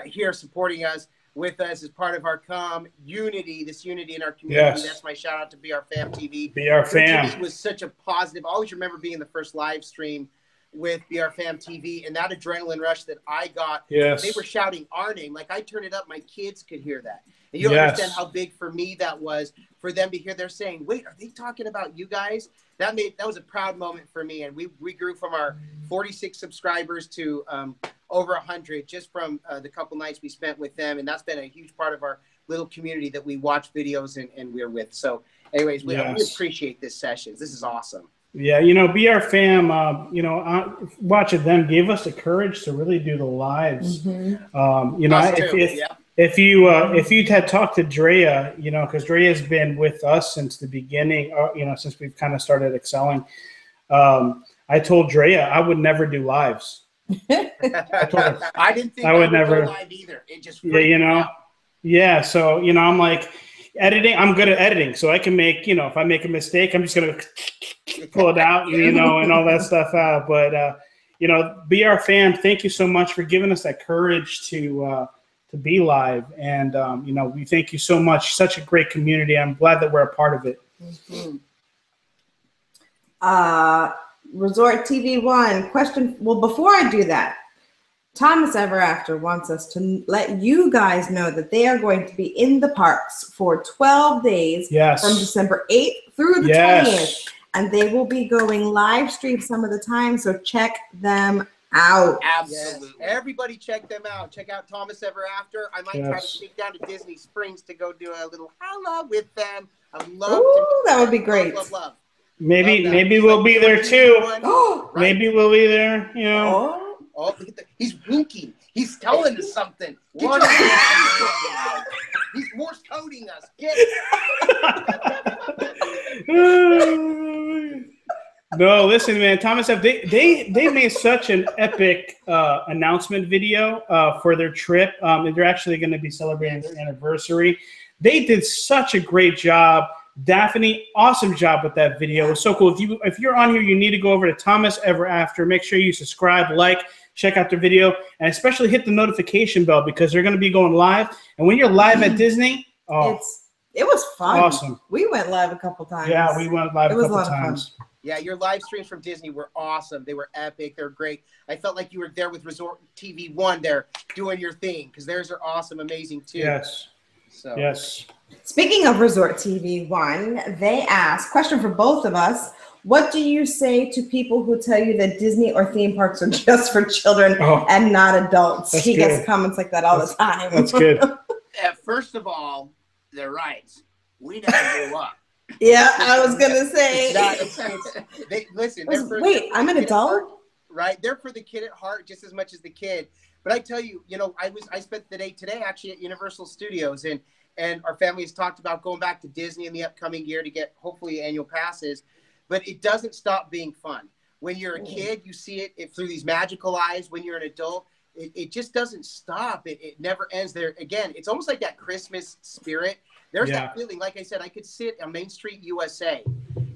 here supporting us, with us as part of our unity, this unity in our community. Yes. That's my shout out to BR Fam TV. BR Fam. It was such a positive. I always remember being the first live stream with BR Fam TV, and that adrenaline rush that I got. Yes. They were shouting our name. Like, I turned it up, my kids could hear that. And you don't Yes. understand how big for me that was, for them to hear. They're saying, wait, are they talking about you guys? That was a proud moment for me. And we grew from our 46 subscribers to over 100 just from the couple nights we spent with them. And that's been a huge part of our little community that we watch videos and we're with. So anyways, we appreciate this sessions. This is awesome. Yeah, you know, BR Fam, watching them gave us the courage to really do the lives. Mm-hmm. You know, if you had talked to Drea, you know, because Drea's been with us since the beginning, you know, since we've kind of started excelling. I told Drea I would never do lives. I told her, I didn't think I would never go live either. It just you know, yeah. So you know, I'm like editing. I'm good at editing, so I can make, you know, if I make a mistake, I'm just gonna pull it out, you know, and all that stuff out. But you know, BR Fam, thank you so much for giving us that courage to be live, and you know, we thank you so much. Such a great community. I'm glad that we're a part of it. Mm-hmm. Resort TV 1 question. Well, before I do that, Thomas Ever After wants us to let you guys know that they are going to be in the parks for 12 days from December 8th through the 20th. And they will be going live stream some of the time. So check them out. Absolutely. Yes. Everybody check them out. Check out Thomas Ever After. I might try to sneak down to Disney Springs to go do a little holla with them. I would love to. That would be great. Love. Maybe we'll be there too. Right? Maybe we'll be there, you know. Oh, he's winking. He's telling us something. He's Morse coding us. No, listen, man. Thomas F. They made such an epic announcement video for their trip. They're actually going to be celebrating their anniversary. They did such a great job. Daphne, awesome job with that video. It was so cool. If you're on here, you need to go over to Thomas Ever After. Make sure you subscribe, like, check out their video, and especially hit the notification bell, because they're going to be going live. And when you're live at Disney, it was fun. Awesome. We went live a couple times. Yeah, we went live a couple times. Yeah, your live streams from Disney were awesome. They were epic. They're great. I felt like you were there with Resort TV 1 there doing your thing, because theirs are awesome, amazing too. Yes. So. Yes. Speaking of Resort TV 1, they asked, question for both of us, what do you say to people who tell you that Disney or theme parks are just for children and not adults? He gets comments like that all the time. That's good. First of all, they're right. We never grew up. Yeah, I was gonna say. Listen. Wait, I'm an adult, right? They're for the kid at heart just as much as the kid. But I tell you, you know, I spent the day today actually at Universal Studios, and our family has talked about going back to Disney in the upcoming year to get hopefully annual passes. But it doesn't stop being fun. When you're a kid, you see it through these magical eyes. When you're an adult, it just doesn't stop. It never ends. There again, it's almost like that Christmas spirit. There's that feeling. Like I said, I could sit on Main Street USA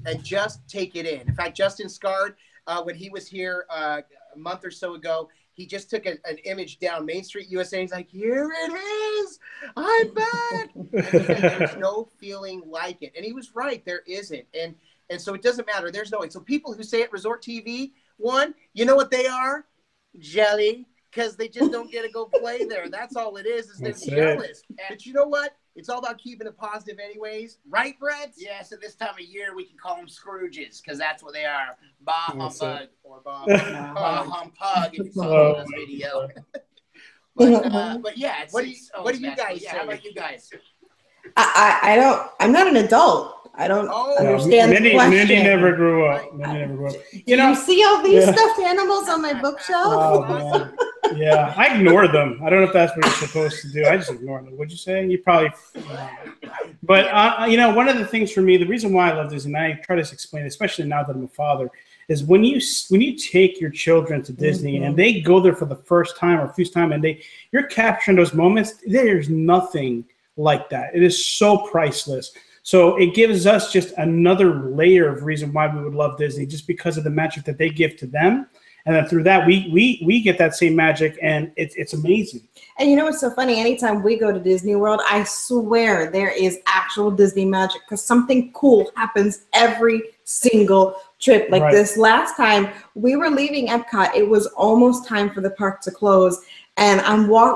and just take it in. In fact, Justin Scard, when he was here a month or so ago, he just took an image down Main Street USA. He's like, here it is. I'm back. There's no feeling like it. And he was right. There isn't. And so it doesn't matter. There's no way. So people who say at Resort TV 1, you know what they are? Jelly. Because they just don't get to go play there. That's all it is they're jealous. But you know what? It's all about keeping it positive anyways. Right, Brett? Yes, at this time of year, we can call them Scrooges, because that's what they are. Bah humbug. Or Bob. Bah humbug, if you saw this video. But yeah, what do you guys say? How about you guys? I'm not an adult. I don't understand the question. Mindy never grew up. Mindy never grew up. You see all these stuffed animals on my bookshelf? Oh, man. Yeah, I ignore them. I don't know if that's what you're supposed to do. I just ignore them. What'd you say? You probably. But one of the things for me, the reason why I love Disney, and I try to explain, especially now that I'm a father, is when you take your children to Disney and they go there for the first time or first time, and you're capturing those moments. There's nothing like that. It is so priceless. So it gives us just another layer of reason why we would love Disney, just because of the magic that they give to them. And then through that, we get that same magic, and it's amazing. And you know what's so funny? Anytime we go to Disney World, I swear there is actual Disney magic, because something cool happens every single trip. Like this last time, we were leaving Epcot. It was almost time for the park to close, and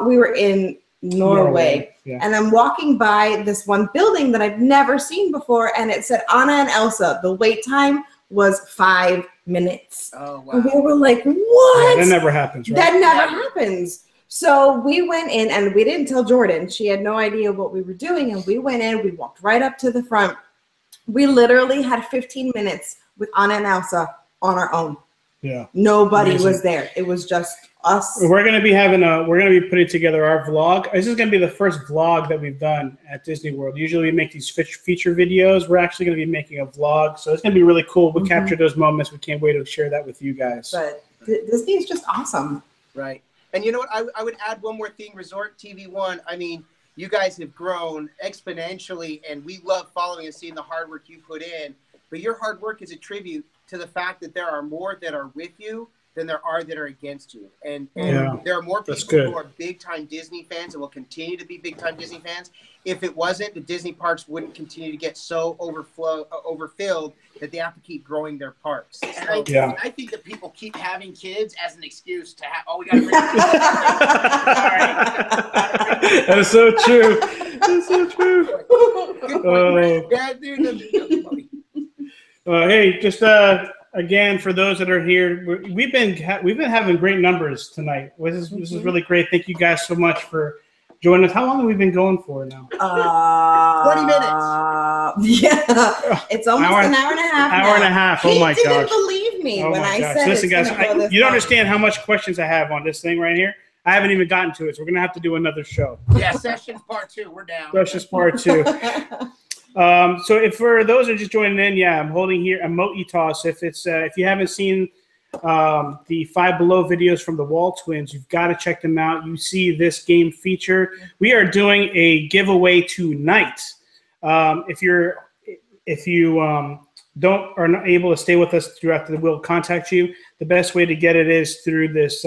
we were in Norway. Yeah. And I'm walking by this one building that I've never seen before, and it said Anna and Elsa. The wait time was 5 minutes. Oh, wow. And we were like, what? Yeah, that never happens, right? That never happens. So we went in, and we didn't tell Jordan. She had no idea what we were doing, and we went in. We walked right up to the front. We literally had 15 minutes with Anna and Elsa on our own. Yeah. Nobody was there. It was just us. We're gonna be putting together our vlog. This is gonna be the first vlog that we've done at Disney World. Usually we make these feature videos. We're actually gonna be making a vlog, so it's gonna be really cool. We'll capture those moments. We can't wait to share that with you guys. But Disney is just awesome. Right. And you know what? I would add one more thing. Resort TV One. I mean, you guys have grown exponentially, and we love following and seeing the hard work you put in. But your hard work is a tribute to the fact that there are more that are with you than there are that are against you. And there are more people who are big-time Disney fans and will continue to be big-time Disney fans. If it wasn't, the Disney parks wouldn't continue to get so overfilled that they have to keep growing their parks. And I think that people keep having kids as an excuse to have, we got to bring That is so true. That's so true. Hey, just again, for those that are here, we've been having great numbers tonight. This is really great. Thank you guys so much for joining us. How long have we been going for now? 20 minutes. Yeah, it's almost an hour and a half. Hour and a half. Oh my gosh! He didn't believe me when I said. Listen, guys, you don't understand how much questions I have on this thing right here. I haven't even gotten to it, so we're gonna have to do another show. Yeah, sessions part 2. We're down. Sessions part 2. So if for those that are just joining in, I'm holding here emoji toss. If you haven't seen the Five Below videos from the Waltwins, you've got to check them out. You see this game featured. We are doing a giveaway tonight. If you are not able to stay with us throughout, we'll contact you. The best way to get it is through this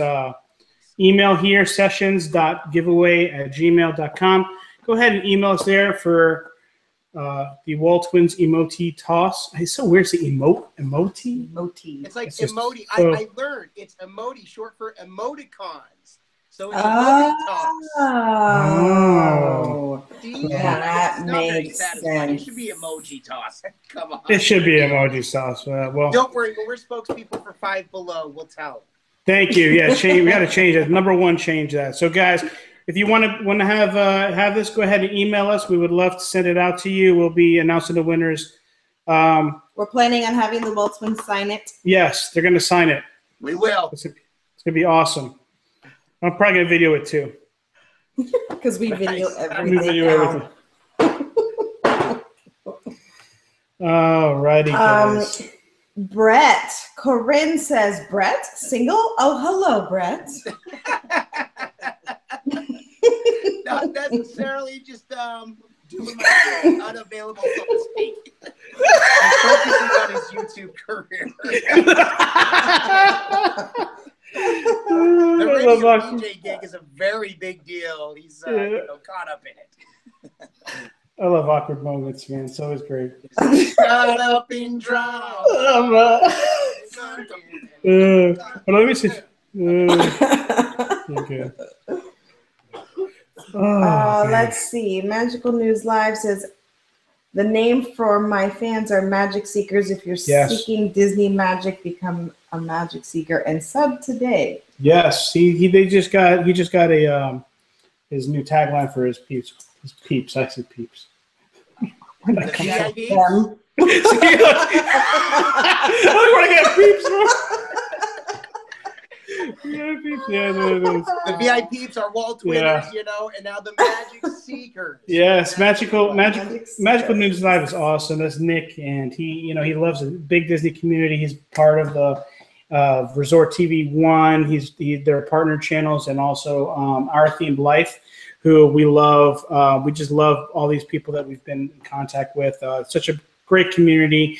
email here, sessions.giveaway@gmail.com. Go ahead and email us there for the Waltwins emoji toss. It's so weird to say emoji. It's like emoji. I learned it's emoji, short for emoticons. So it's emoji toss. Oh, that makes sense. It should be emoji toss. Come on. It should be emoji toss. Well, don't worry. Well, we're spokespeople for Five Below. We'll tell. Thank you. Yeah, we got to change that. Number one, change that. So, guys, if you want to have this, go ahead and email us. We would love to send it out to you. We'll be announcing the winners. We're planning on having the Waltwins sign it. Yes, they're going to sign it. We will. It's going to be awesome. I'm probably going to video it too. Because we video everything. All righty, guys. Brett. Corinne says, Brett, single? Oh, hello, Brett. Not necessarily, just doing my unavailable, so to speak. I'm focusing on his YouTube career. The radio DJ gig is a very big deal. He's caught up in it. I love awkward moments, man. It's always great. Caught up in drama. Let me see. Okay. Let's see. Magical News Live says, The name for my fans are Magic Seekers. If you're seeking Disney magic, become a Magic Seeker and sub today. Yes, he just got a his new tagline for his peeps. His peeps, I said peeps. The VIPs? Look where I got peeps from. Yeah, the VIPs are Waltwins, you know, and now the Magic Seekers. Yes, Magical News Live is awesome. That's Nick, and he loves a big Disney community. He's part of the Resort TV One. Their partner channels, and also Our Themed Life, who we love. We just love all these people that we've been in contact with. It's such a great community.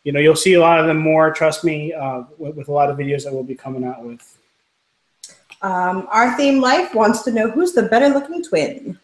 You'll see a lot of them more. Trust me, with a lot of videos that we'll be coming out with. Our Theme Life wants to know who's the better looking twin.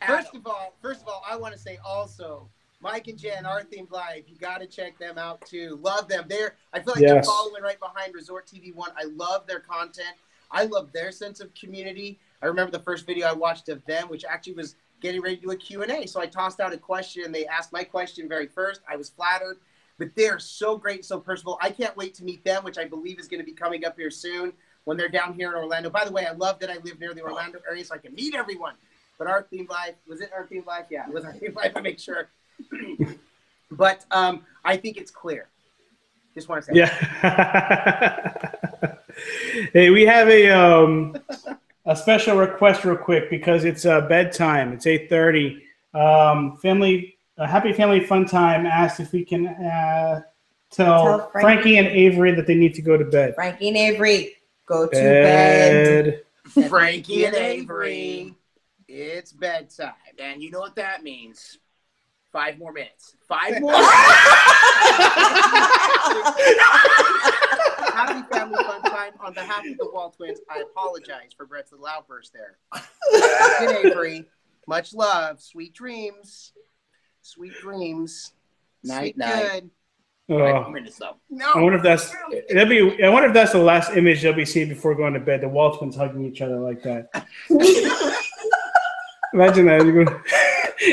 First of all, I want to say also, Mike and Jen, Our Themed Life, you got to check them out too. Love them. I feel like they're following right behind Resort TV One. I love their content. I love their sense of community. I remember the first video I watched of them, which actually was getting ready to do a Q&A. So I tossed out a question. They asked my question very first. I was flattered, but they're so great, so personal. I can't wait to meet them, which I believe is going to be coming up here soon when they're down here in Orlando. By the way, I love that I live near the Orlando area so I can meet everyone. But Our Themed Life, was it Our Themed Life? Yeah, it was Our Themed Life. I make sure. But I think it's clear. Just want to say. Yeah. Hey, we have a special request real quick because it's bedtime. It's 8:30. Happy Family Fun Time asked if we can tell Frankie and Avery that they need to go to bed. Frankie and Avery, go to bed. Frankie and Avery, it's bedtime. And you know what that means. 5 more minutes. 5 more minutes. Happy Family Fun Time. On behalf of the Waltwins, I apologize for Brett's little outburst there. Frankie and Avery, much love. Sweet dreams. Sweet dreams. Night, Sleep night. good. 5 minutes though. No. I wonder if that's the last image they'll be seeing before going to bed. The Waltwins hugging each other like that. Imagine that.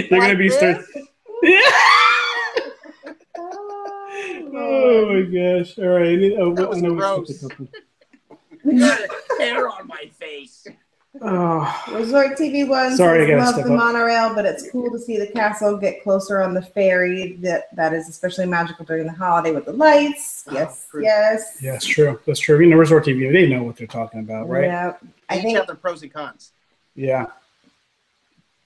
They're going to be starting. Yeah. Oh my gosh! All right. Hair on my face. Oh. Resort TV One loves the monorail, but it's cool to see the castle get closer on the ferry. That is especially magical during the holiday with the lights. Yes, yes. Yeah, it's true. That's true. Resort TV, they know what they're talking about, right? Yeah. I think have their pros and cons. Yeah.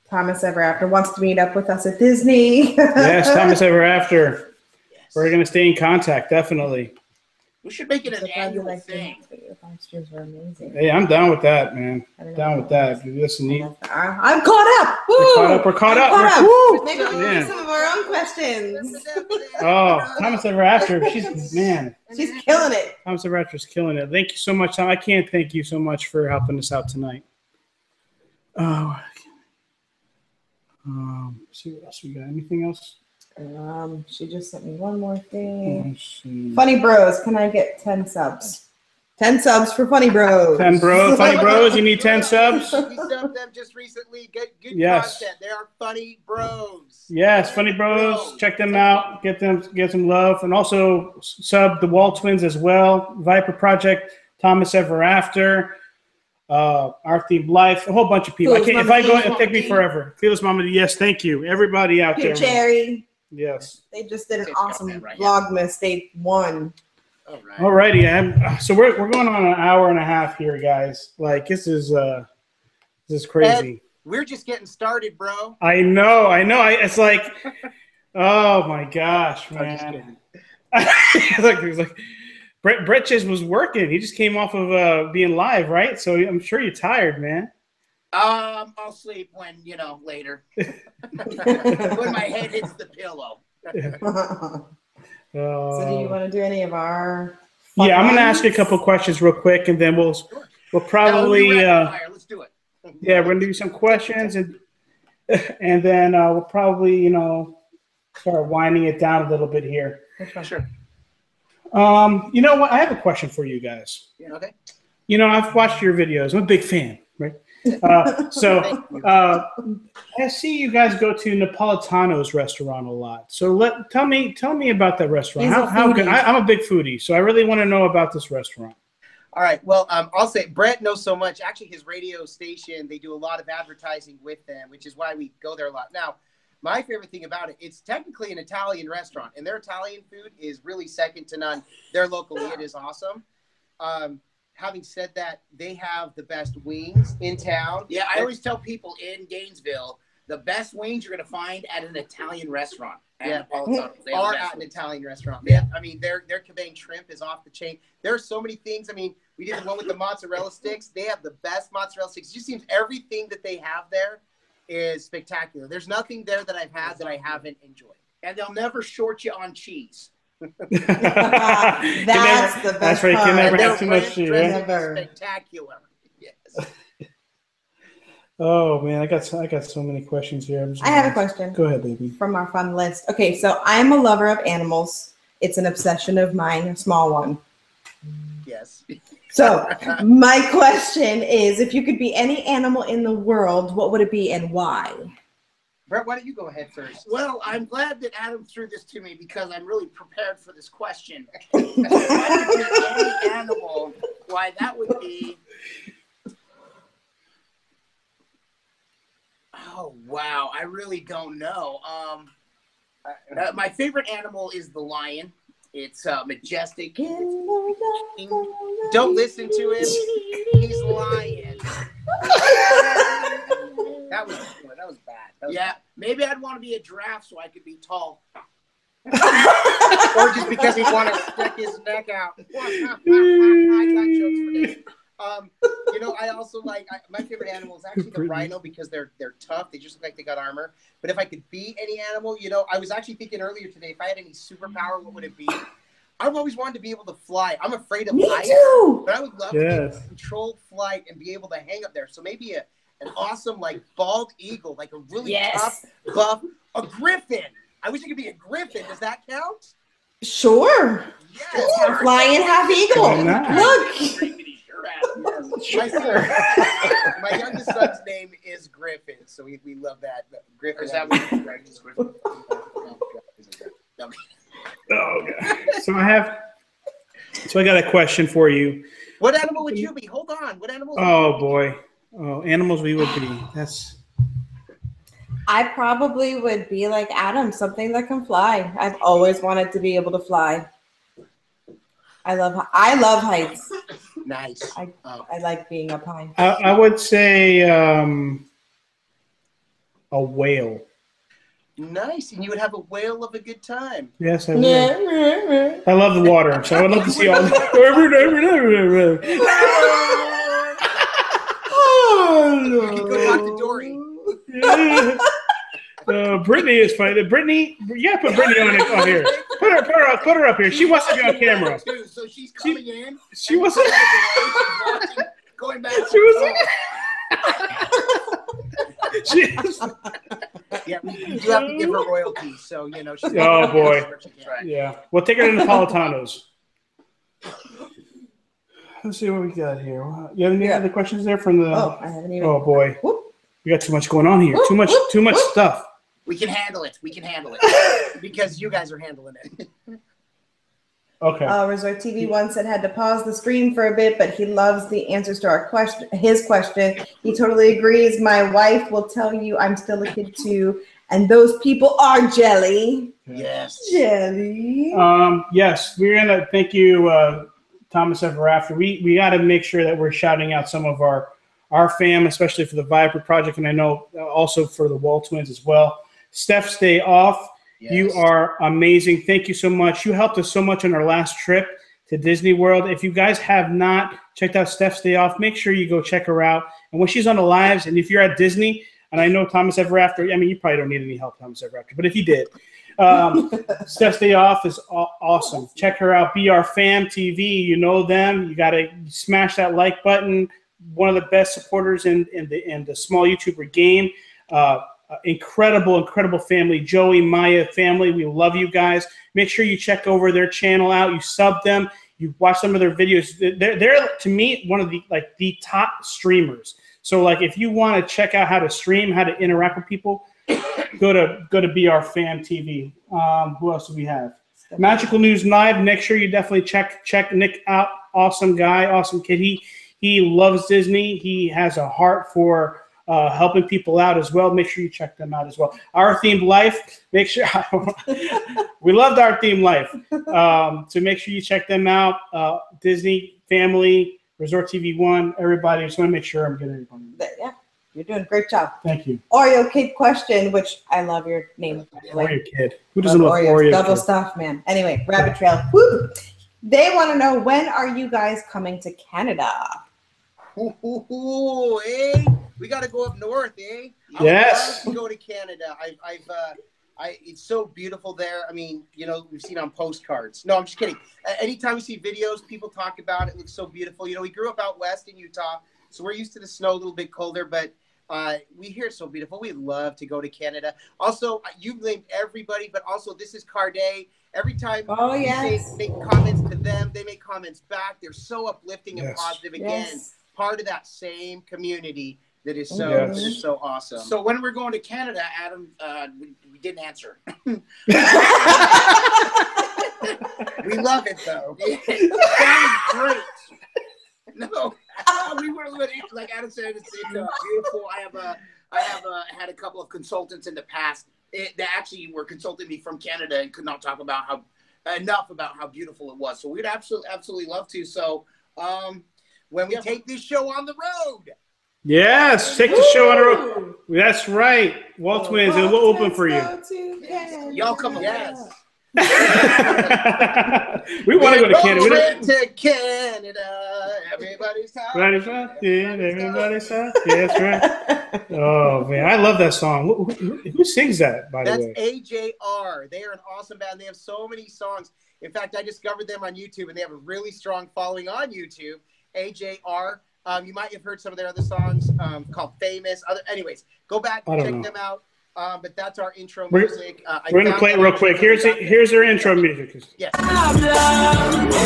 Thomas Ever After wants to meet up with us at Disney. Yes, Thomas Ever After. Yes. We're going to stay in contact, definitely. We should make it an annual thing. The costumes were amazing. Hey, I'm down with that, man. Down with that. Listen, I'm caught up. Woo! We're caught up. Woo! Maybe we can do some of our own questions. Oh, Thomas Ever After. She's killing it. Thomas Ever After is killing it. Thank you so much, Tom. I can't thank you so much for helping us out tonight. Oh, see what else we got. Anything else? She just sent me one more thing. Funny Bros, can I get 10 subs? 10 subs for Funny Bros. 10 bros, Funny Bros. You need 10 subs. We subbed them just recently. Good content. They are Funny Bros. Yes, Funny Bros. Check them out. Get some love, and also sub the Waltwins as well. Viper Project, Thomas Ever After. Our Themed Life, a whole bunch of people. If I go, it'll take me forever. Fearless Mama, yes, thank you, everybody out there. Cherry, yes, they just did an awesome Vlogmas. They won. Alrighty, so we're going on an hour and a half here, guys. Like this is crazy. Ed, we're just getting started, bro. I know. It's like, oh my gosh, man. It's like. Brett just was working. He just came off of being live, right? So I'm sure you're tired, man. I'll sleep when, later. When my head hits the pillow. So do you want to do any of our I'm going to ask you a couple questions real quick, and then we'll probably let's do it. Yeah, we're going to do some questions, and then we'll probably, start winding it down a little bit here. Sure. You know what? I have a question for you guys. Yeah, okay. I've watched your videos. I'm a big fan, right? I see you guys go to Napolitano's restaurant a lot. So tell me about that restaurant. How good? I'm a big foodie, so I really want to know about this restaurant. All right. Well, I'll say Brett knows so much. Actually, his radio station, they do a lot of advertising with them, which is why we go there a lot. Now, my favorite thing about it, it's technically an Italian restaurant, and their Italian food is really second to none. There locally, it is awesome. Having said that, they have the best wings in town. Yeah, I always tell people in Gainesville, the best wings you're going to find at an Italian restaurant. Yeah, are at an Italian restaurant. Yeah, I mean, their Cabane shrimp is off the chain. There are so many things. I mean, we did the one with the mozzarella sticks. They have the best mozzarella sticks. It just seems everything that they have there is spectacular. There's nothing there that I've had that I haven't enjoyed. And they'll never short you on cheese. That's the best. That's right. You can never have too much cheese. Spectacular. Yes. Oh man, I got so many questions here. I have a question. Go ahead, baby. From our fun list. Okay, so I'm a lover of animals. It's an obsession of mine, a small one. Yes. So my question is, if you could be any animal in the world, what would it be and why? Brett, why don't you go ahead first? Well, I'm glad that Adam threw this to me because I'm really prepared for this question. If I could be any animal, why that would be... Oh, wow. I really don't know. My favorite animal is the lion. It's majestic. Don't listen to him. He's lying. That was bad. Maybe I'd want to be a giraffe so I could be tall. Or just because he wanted to stick his neck out. I got jokes for days. I also like my favorite animal is actually the rhino because they're tough. They just look like they got armor. But if I could be any animal, I was actually thinking earlier today, if I had any superpower, what would it be? I've always wanted to be able to fly. I'm afraid of heights, but I would love to be able to control flight and be able to hang up there. So maybe an awesome bald eagle, like a really tough, buff, a griffin. I wish it could be a griffin. Does that count? Sure. Yes. Half lion, half eagle. Nice. Look. My youngest son's name is Griffin, so we love that. Griffin. Oh, God. So I got a question for you. What animal would you be? Hold on. What animal? Oh boy. Oh, animals we would be. I probably would be like Adam, something that can fly. I've always wanted to be able to fly. I love heights. Nice. I like being up high. I would say a whale. Nice, and you would have a whale of a good time. Yes, I would. I love the water, so I would love to see all the... You can go talk to Dory. Brittany is funny. Brittany, yeah, put Brittany on here. Put her up here. She wants to be on camera. So she's coming in. She was going back. She was. Yeah, we do have to give her royalties, so she's. Oh boy. Yeah, we'll take her to Napolitano's. Let's see what we got here. You have any other questions there from the? Oh, I haven't even. Oh boy, we got too much going on here. Too much stuff. We can handle it. Because you guys are handling it. Okay. Resort TV once said had to pause the stream for a bit, but he loves the answers to our question. His question. He totally agrees. My wife will tell you I'm still a kid too, and those people are jelly. Yes. Jelly. Yes, we're gonna thank you, Thomas Ever After. We got to make sure that we're shouting out some of our fam, especially for the Viapree project, and I know also for the Waltwins as well. Steph's Day Off. Yes. You are amazing. Thank you so much. You helped us so much on our last trip to Disney World. If you guys have not checked out Steph's Day Off, make sure you go check her out. And when she's on the lives, and if you're at Disney, and I know Thomas Ever After, I mean, you probably don't need any help, Thomas Ever After, but if you did, Steph's Day Off is awesome. Check her out. Be Our Fam TV. You know them. You got to smash that like button. One of the best supporters in the small YouTuber game. Incredible family. Joey, Maya family. We love you guys. Make sure you check over their channel out. You sub them. You watch some of their videos. They're to me one of the top streamers. So like if you want to check out how to stream, how to interact with people, go to Be Our Fam TV. Who else do we have? Magical News Live. Make sure you definitely check Nick out. Awesome guy, awesome kid. He loves Disney. He has a heart for helping people out as well. Make sure you check them out as well. Our Themed Life. Make sure we loved Our Themed Life. So make sure you check them out. Disney Family, Resort TV 1, everybody. I just want to make sure I'm getting everybody. Yeah, you're doing a great job. Thank you. Oreo Kid Question, which I love your name. Oreo Kid. Who doesn't love Oreo Double Kid? stuff, man. Anyway, Rabbit Trail. Woo! They want to know, when are you guys coming to Canada? Ooh, eh? We got to go up north, eh? Yes. I would love to go to Canada. It's so beautiful there. I mean, you know, we've seen on postcards. No, I'm just kidding. Anytime we see videos, people talk about it. It looks so beautiful. You know, we grew up out west in Utah, so we're used to the snow, a little bit colder, but we hear it's so beautiful. We'd love to go to Canada. Also, you've named everybody, but also this is Carday. Every time you make comments to them, they make comments back. They're so uplifting and positive. Again, part of that same community that is so that is so awesome. So when we're going to Canada, Adam, we didn't answer. We love it though. It sounds great. No, we were like Adam said. It's beautiful. I have had a couple of consultants in the past that actually were consulting me from Canada and could not talk about enough about how beautiful it was. So we'd absolutely love to. So when we take this show on the road. Yes, take the show on the road. That's right. Waltwins, and we'll open for you. Y'all come yes. We want to go to Canada. To Canada. Everybody's talking. Everybody's talking. Yeah, that's right. Oh, man. I love that song. Who sings that, by the way? That's AJR. They are an awesome band. They have so many songs. In fact, I discovered them on YouTube, and they have a really strong following on YouTube. AJR. You might have heard some of their other songs called Famous. Anyways, go back and check them out. But that's our intro music. We're going to play it real quick. Here's our intro music. Yes.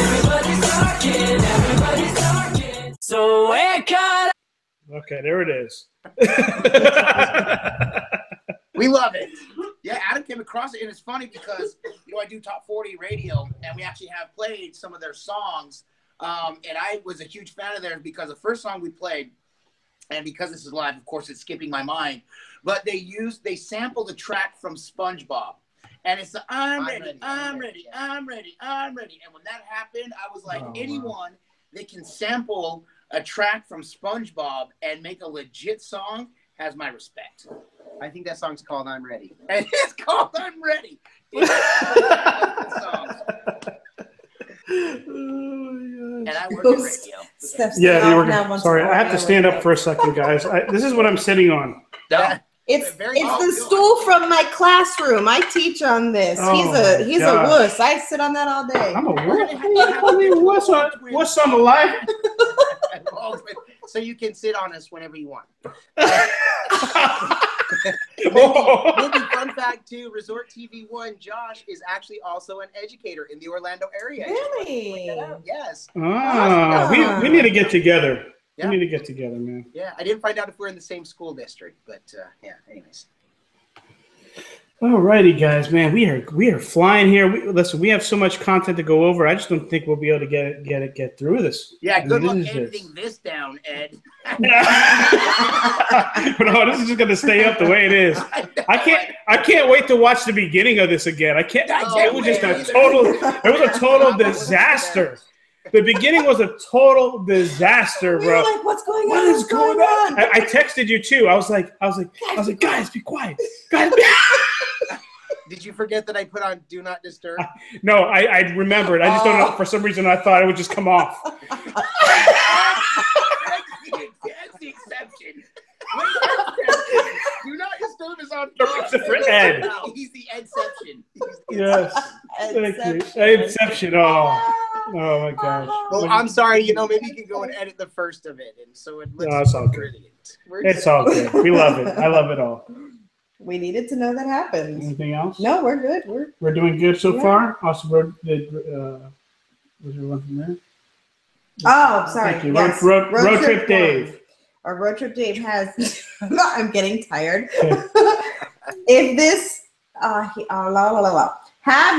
Everybody's talking. So okay, there it is. We love it. Yeah, Adam came across it, and it's funny because I do Top 40 radio, and we actually have played some of their songs. And I was a huge fan of theirs because the first song we played, and because this is live, of course, it's skipping my mind, but they sampled a track from SpongeBob, and it's the I'm ready. And when that happened, I was like, anyone that can sample a track from SpongeBob and make a legit song has my respect. I think that song's called I'm Ready. And it's called I'm Ready. And I work in radio. Yeah, you were. Sorry, I have to stand up for a second, guys. This is what I'm sitting on. It's the stool from my classroom. I teach on this. He's a wuss. I sit on that all day. I'm a wuss. What's on the live? So you can sit on us whenever you want. Maybe fun fact too, Resort TV 1, Josh is actually also an educator in the Orlando area. Really? Yes. We need to get together. Yeah. We need to get together, man. Yeah, I didn't find out if we're in the same school district, but yeah, anyways. Alrighty, guys, man, we are flying here. Listen, we have so much content to go over. I just don't think we'll be able to get through this. Yeah, good luck editing this down, Ed. No, this is just gonna stay up the way it is. I can't wait to watch the beginning of this again. It was just a total disaster. The beginning was a total disaster, bro. We were like, what's going on? What is going on? I texted you too. I was like, guys, be quiet. Guys, Did you forget that I put on Do Not Disturb? No, I remembered. I just don't know. For some reason, I thought it would just come off. That's the exception. Do Not Disturb is on. For Ed. He's the Edception. Yes. Thank you. Edception. Oh my gosh. Well, I'm sorry. Maybe you can go and edit the first of it, and so it looks. No, it's all good. It's all good. We love it. I love it all. We needed to know that happened. Anything else? No, we're good. We're doing good so far. Also, was there one from there? Oh, sorry. Thank you. Yes. Road Trip Dave. Our road trip Dave has. I'm getting tired. If this, have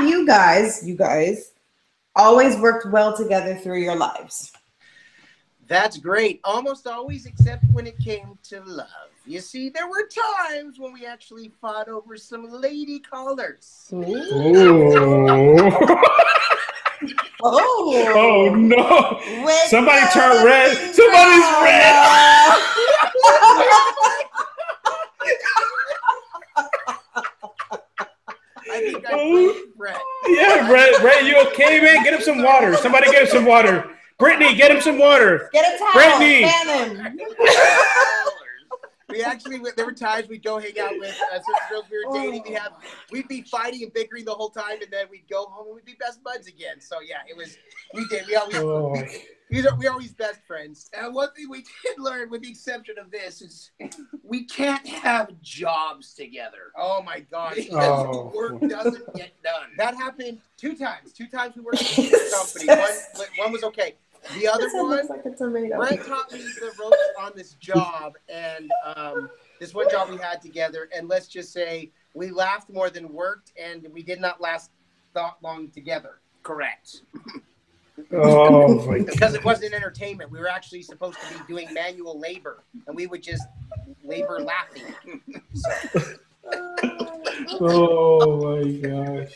you guys always worked well together through your lives? That's great. Almost always, except when it came to love. You see, there were times when we actually fought over some lady callers. Oh no! Wait, Somebody turned red. Somebody's red. I think I played Brett. Yeah, Brett, you okay, man? Get him some water. Somebody get him some water. Brittany, get him some water. Get a towel. Brittany. Fan him. We actually, there were times we'd go hang out with certain girls we were dating. We'd be fighting and bickering the whole time, and then we'd go home and we'd be best buds again. So yeah, it was. We did. We always best friends. And one thing we did learn, with the exception of this, is we can't have jobs together. Oh my gosh. Because work doesn't get done. That happened 2 times. 2 times we worked in the company. One was okay. The other one, like a tomato. Brett taught me the ropes on this job, and this one job we had together. And let's just say we laughed more than worked, and we did not last that long together. Correct. Oh my God. Because it wasn't entertainment. We were actually supposed to be doing manual labor, and we would just labor laughing. Oh my gosh.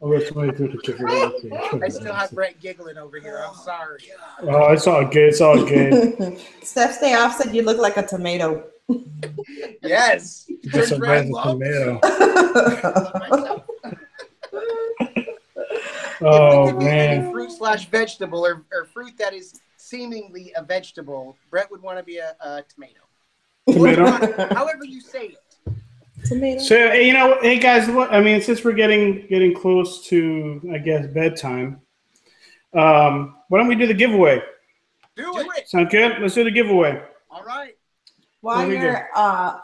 Oh, that's my good picture. I still have Brett giggling over here. I'm sorry. Oh, it's all good. It's all good. Steph Stay Off said you look like a tomato. Yes. That's a red tomato. Oh man. Fruit/vegetable or fruit that is seemingly a vegetable. Brett would want to be a tomato. Tomato. However you say it. Tomato. So hey guys, I mean, since we're getting close to, I guess, bedtime, why don't we do the giveaway? Do it. Sound good? Let's do the giveaway. All right. While you're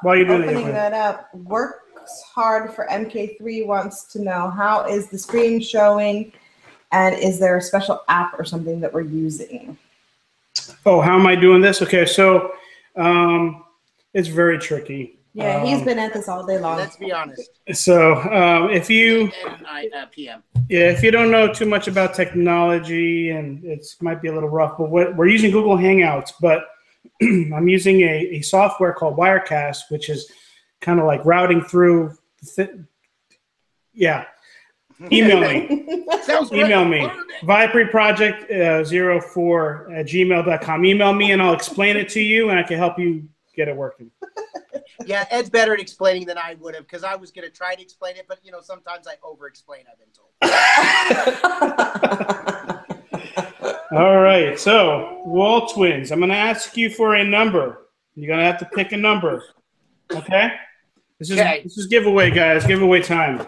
doing opening that up, Works Hard for MK3 wants to know, how is the stream showing, and is there a special app or something that we're using? Oh, how am I doing this? Okay, so it's very tricky. Yeah, he's been at this all day long. Let's be honest. So if you PM. Yeah, if you don't know too much about technology, and it might be a little rough, but we're using Google Hangouts, but I'm using a software called Wirecast, which is kind of like routing through. Email me. Email me. Viapree Project 04@gmail.com. Email me and I'll explain it to you, and I can help you get it working. Yeah, Ed's better at explaining than I would have, because I was going to try to explain it, but sometimes I over-explain, I've been told. All right, so Waltwins, I'm going to ask you for a number. You're going to have to pick a number. Okay? This is giveaway, guys. Giveaway time.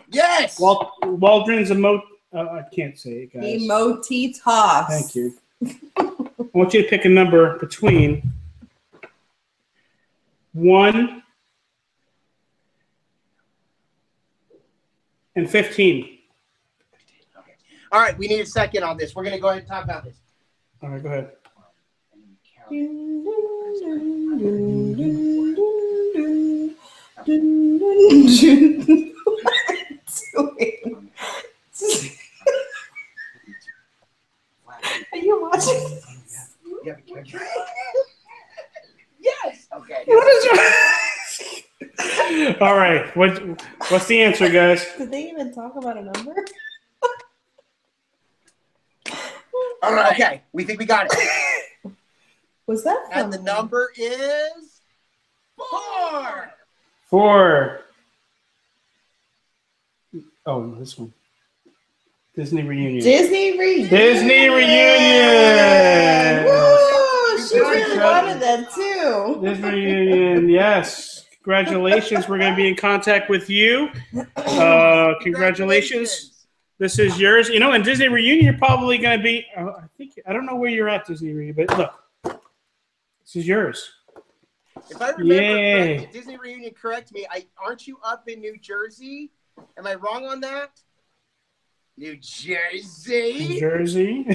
Yes. Waldron's I can't say it, guys. Emoti toss. Thank you. I want you to pick a number between 1 and 15. Okay. All right, we need a second on this. We're going to go ahead and talk about this. All right, go ahead. Are you watching? Yeah. Yes. Okay. What is All right. What's the answer, guys? Did they even talk about a number? All right. Okay. We think we got it. Was that fun? And the number is 4. 4. Oh, this one. Disney Reunion. Disney Reunion. Woo! She really wanted that too. Disney Reunion, yes. Congratulations. We're going to be in contact with you. Congratulations. This is yours. In Disney Reunion, you're probably going to be, I don't know where you're at, Disney Reunion, but look. This is yours. If I remember correctly, Disney Reunion, correct me. Aren't you up in New Jersey? Am I wrong on that? New Jersey. New Jersey.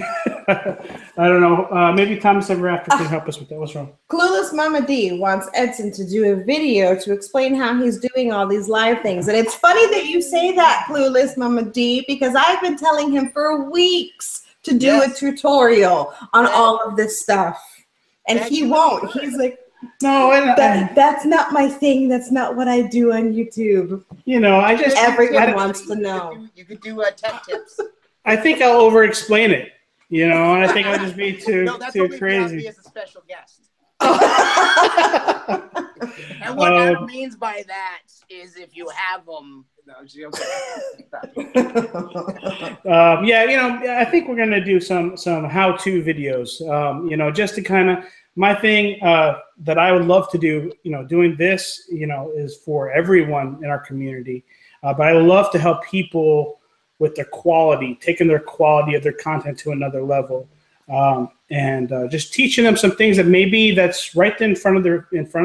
I don't know. Maybe Thomas Ever After can help us with that. What's wrong? Clueless Mama D wants Edson to do a video to explain how he's doing all these live things. And it's funny that you say that, Clueless Mama D, because I've been telling him for weeks to do a tutorial on all of this stuff. And he won't. He's like, no, that's not my thing. That's not what I do on YouTube. You know, everyone wants to know. You could do tech tips. I think I'll over-explain it. You know, and I think I'll just be too crazy. Me as a special guest. And what that means by that is if you have them. No, yeah, you know, I think we're gonna do some how-to videos. You know, just to kind of my thing that I would love to do. You know, doing this, you know, is for everyone in our community. But I love to help people with their quality, taking their quality of their content to another level, and just teaching them some things that maybe that's right in front of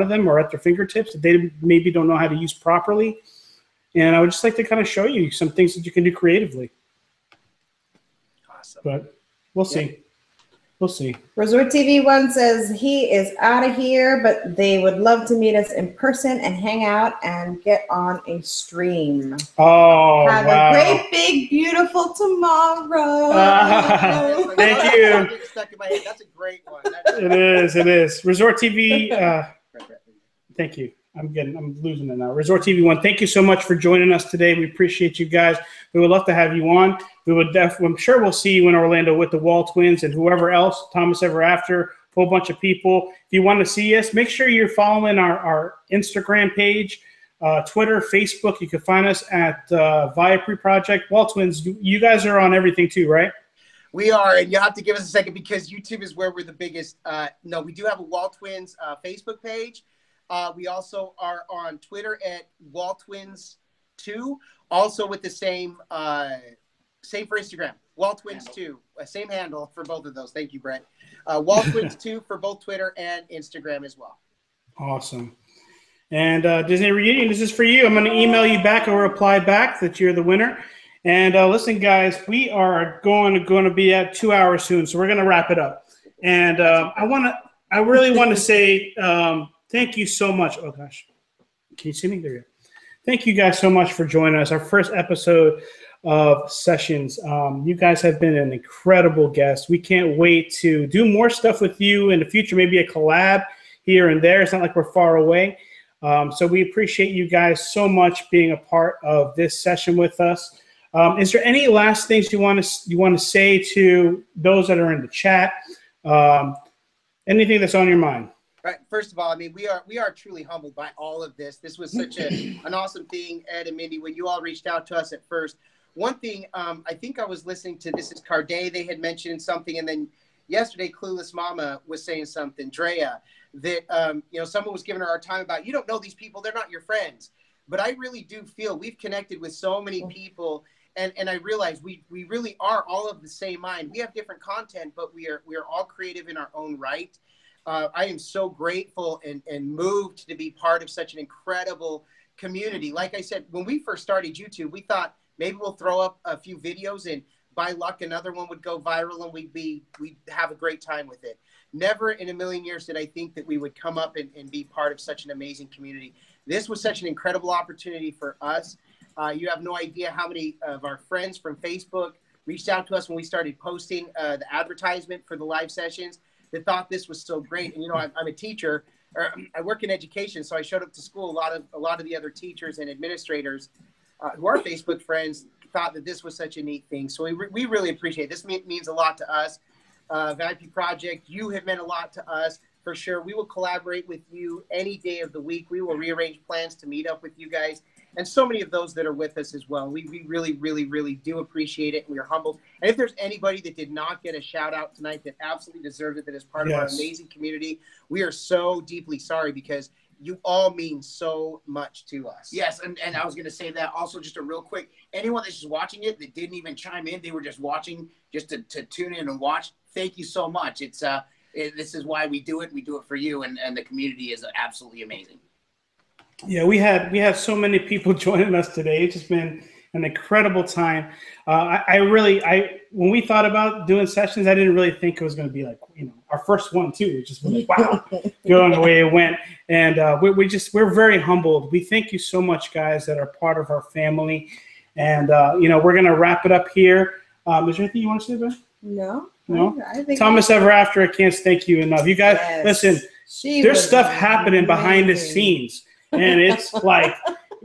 them or at their fingertips that they maybe don't know how to use properly. And I would just like to kind of show you some things that you can do creatively. Awesome. But we'll see. We'll see. Resort TV One says he is out of here, but they would love to meet us in person and hang out and get on a stream. Oh, Have a great, big, beautiful tomorrow. Thank you. Stuck in my head. That's a great one. It is. It is. Resort TV. Thank you. I'm losing it now. Resort TV One, thank you so much for joining us today. We appreciate you guys. We would love to have you on. I'm sure we'll see you in Orlando with the Waltwins and whoever else, Thomas Ever After, a whole bunch of people. If you want to see us, make sure you're following our Instagram page, Twitter, Facebook. You can find us at Viapree Project. Waltwins, you guys are on everything too, right? We are, and you'll have to give us a second because YouTube is where we're the biggest. No, we do have a Waltwins Facebook page. We also are on Twitter at Waltwins2, also with the same for Instagram, Waltwins2, same handle for both of those. Thank you, Brent. Waltwins2 for both Twitter and Instagram as well. Awesome. And Disney Reunion, this is for you. I'm going to email you back or reply back that you're the winner. And listen, guys, we are going to be at 2 hours soon, so we're going to wrap it up. And I really want to say. Thank you so much. Oh, gosh. Can you see me? There you go. Thank you guys so much for joining us. Our first episode of Sessions. You guys have been an incredible guest. We can't wait to do more stuff with you in the future, maybe a collab here and there. It's not like we're far away. So we appreciate you guys so much being a part of this session with us. Is there any last things you want to say to those that are in the chat? Anything that's on your mind? Right. First of all, I mean, we are truly humbled by all of this. This was such an awesome thing, Ed and Mindy, when you all reached out to us at first. One thing, I think I was listening to This Is Carday. They had mentioned something, and then yesterday, Clueless Mama was saying something, Drea, that someone was giving her our time about, you don't know these people, they're not your friends. But I really do feel we've connected with so many people, and I realize we really are all of the same mind. We have different content, but we are all creative in our own right. I am so grateful and moved to be part of such an incredible community. Like I said, when we first started YouTube, we thought maybe we'll throw up a few videos and by luck, another one would go viral and we'd have a great time with it. Never in a million years did I think that we would come up and be part of such an amazing community. This was such an incredible opportunity for us. You have no idea how many of our friends from Facebook reached out to us when we started posting the advertisement for the live sessions. That thought this was so great. And, I'm a teacher, or I work in education. So I showed up to school. A lot of the other teachers and administrators who are Facebook friends thought that this was such a neat thing. So we really appreciate it. This means a lot to us. Viapree Project, you have meant a lot to us for sure. We will collaborate with you any day of the week. We will rearrange plans to meet up with you guys. And so many of those that are with us as well. We really, really, really do appreciate it. And we are humbled. And if there's anybody that did not get a shout out tonight that absolutely deserved it, that is part of our amazing community, we are so deeply sorry because you all mean so much to us. Yes, and I was going to say that also just a real quick, anyone that's just watching it that didn't even chime in, they were just watching just to tune in and watch, thank you so much. This is why we do it. We do it for you, and the community is absolutely amazing. Yeah, we had so many people joining us today. It's an incredible time. When we thought about doing sessions, I didn't really think it was going to be like, our first one too. It just was like, wow, going the way it went. And we're very humbled. We thank you so much, guys, that are part of our family. And, we're going to wrap it up here. Is there anything you want to say, Ben? No. I think Thomas Ever After, I can't thank you enough. You guys, listen, there's stuff happening behind the scenes. And it's like,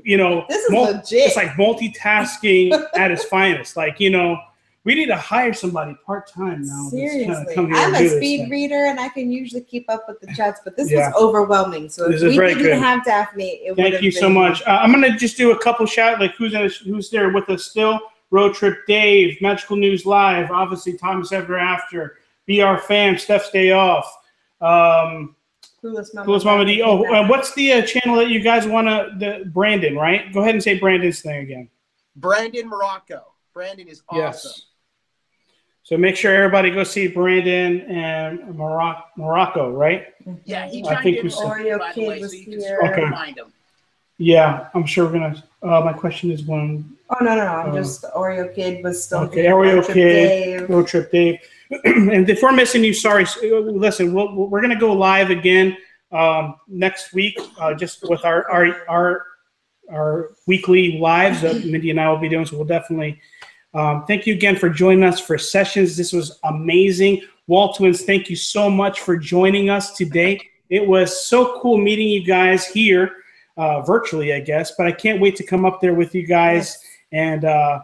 this is legit. It's like multitasking at its finest. Like, we need to hire somebody part-time now. Seriously. I'm a speed reader, and I can usually keep up with the chats, but this was overwhelming. So if we didn't have Daphne, thank you so much. I'm going to just do a couple shout, like who's there with us still. Road Trip Dave, Magical News Live, obviously Thomas Ever After, BR Fam, Steph's Day Off, Clueless Mama D. Oh, and what's the channel that you guys want to, Brandon, right? Go ahead and say Brandon's thing again. Brandon Morocco. Brandon is awesome. Yes. So make sure everybody go see Brandon and Morocco, right? Yeah, he I think in Oreo Kid was here. Okay. Find him. Yeah, I'm sure we're gonna. My question is when. Oh no! I'm just Oreo Kid was still. Okay, Oreo Kid, Road Trip Dave, and if we're missing you, sorry. Listen, we're gonna go live again next week, just with our weekly lives that Mindy and I will be doing. So we'll definitely. Thank you again for joining us for sessions. This was amazing. Waltwins, thank you so much for joining us today. It was so cool meeting you guys here. Virtually, I guess, but I can't wait to come up there with you guys and I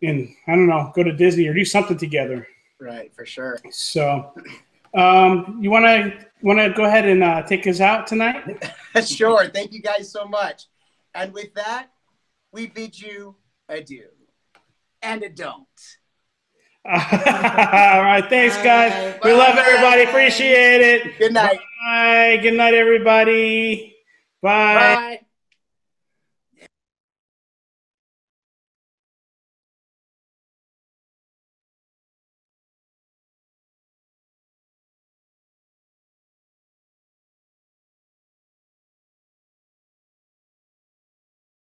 don't know, go to Disney or do something together. Right, for sure. So, you want to go ahead and take us out tonight? Sure. Thank you guys so much. And with that, we bid you adieu and a don't. All right, thanks, guys. We love everybody. Appreciate it. Good night. Bye. Good night, everybody. Bye. Bye.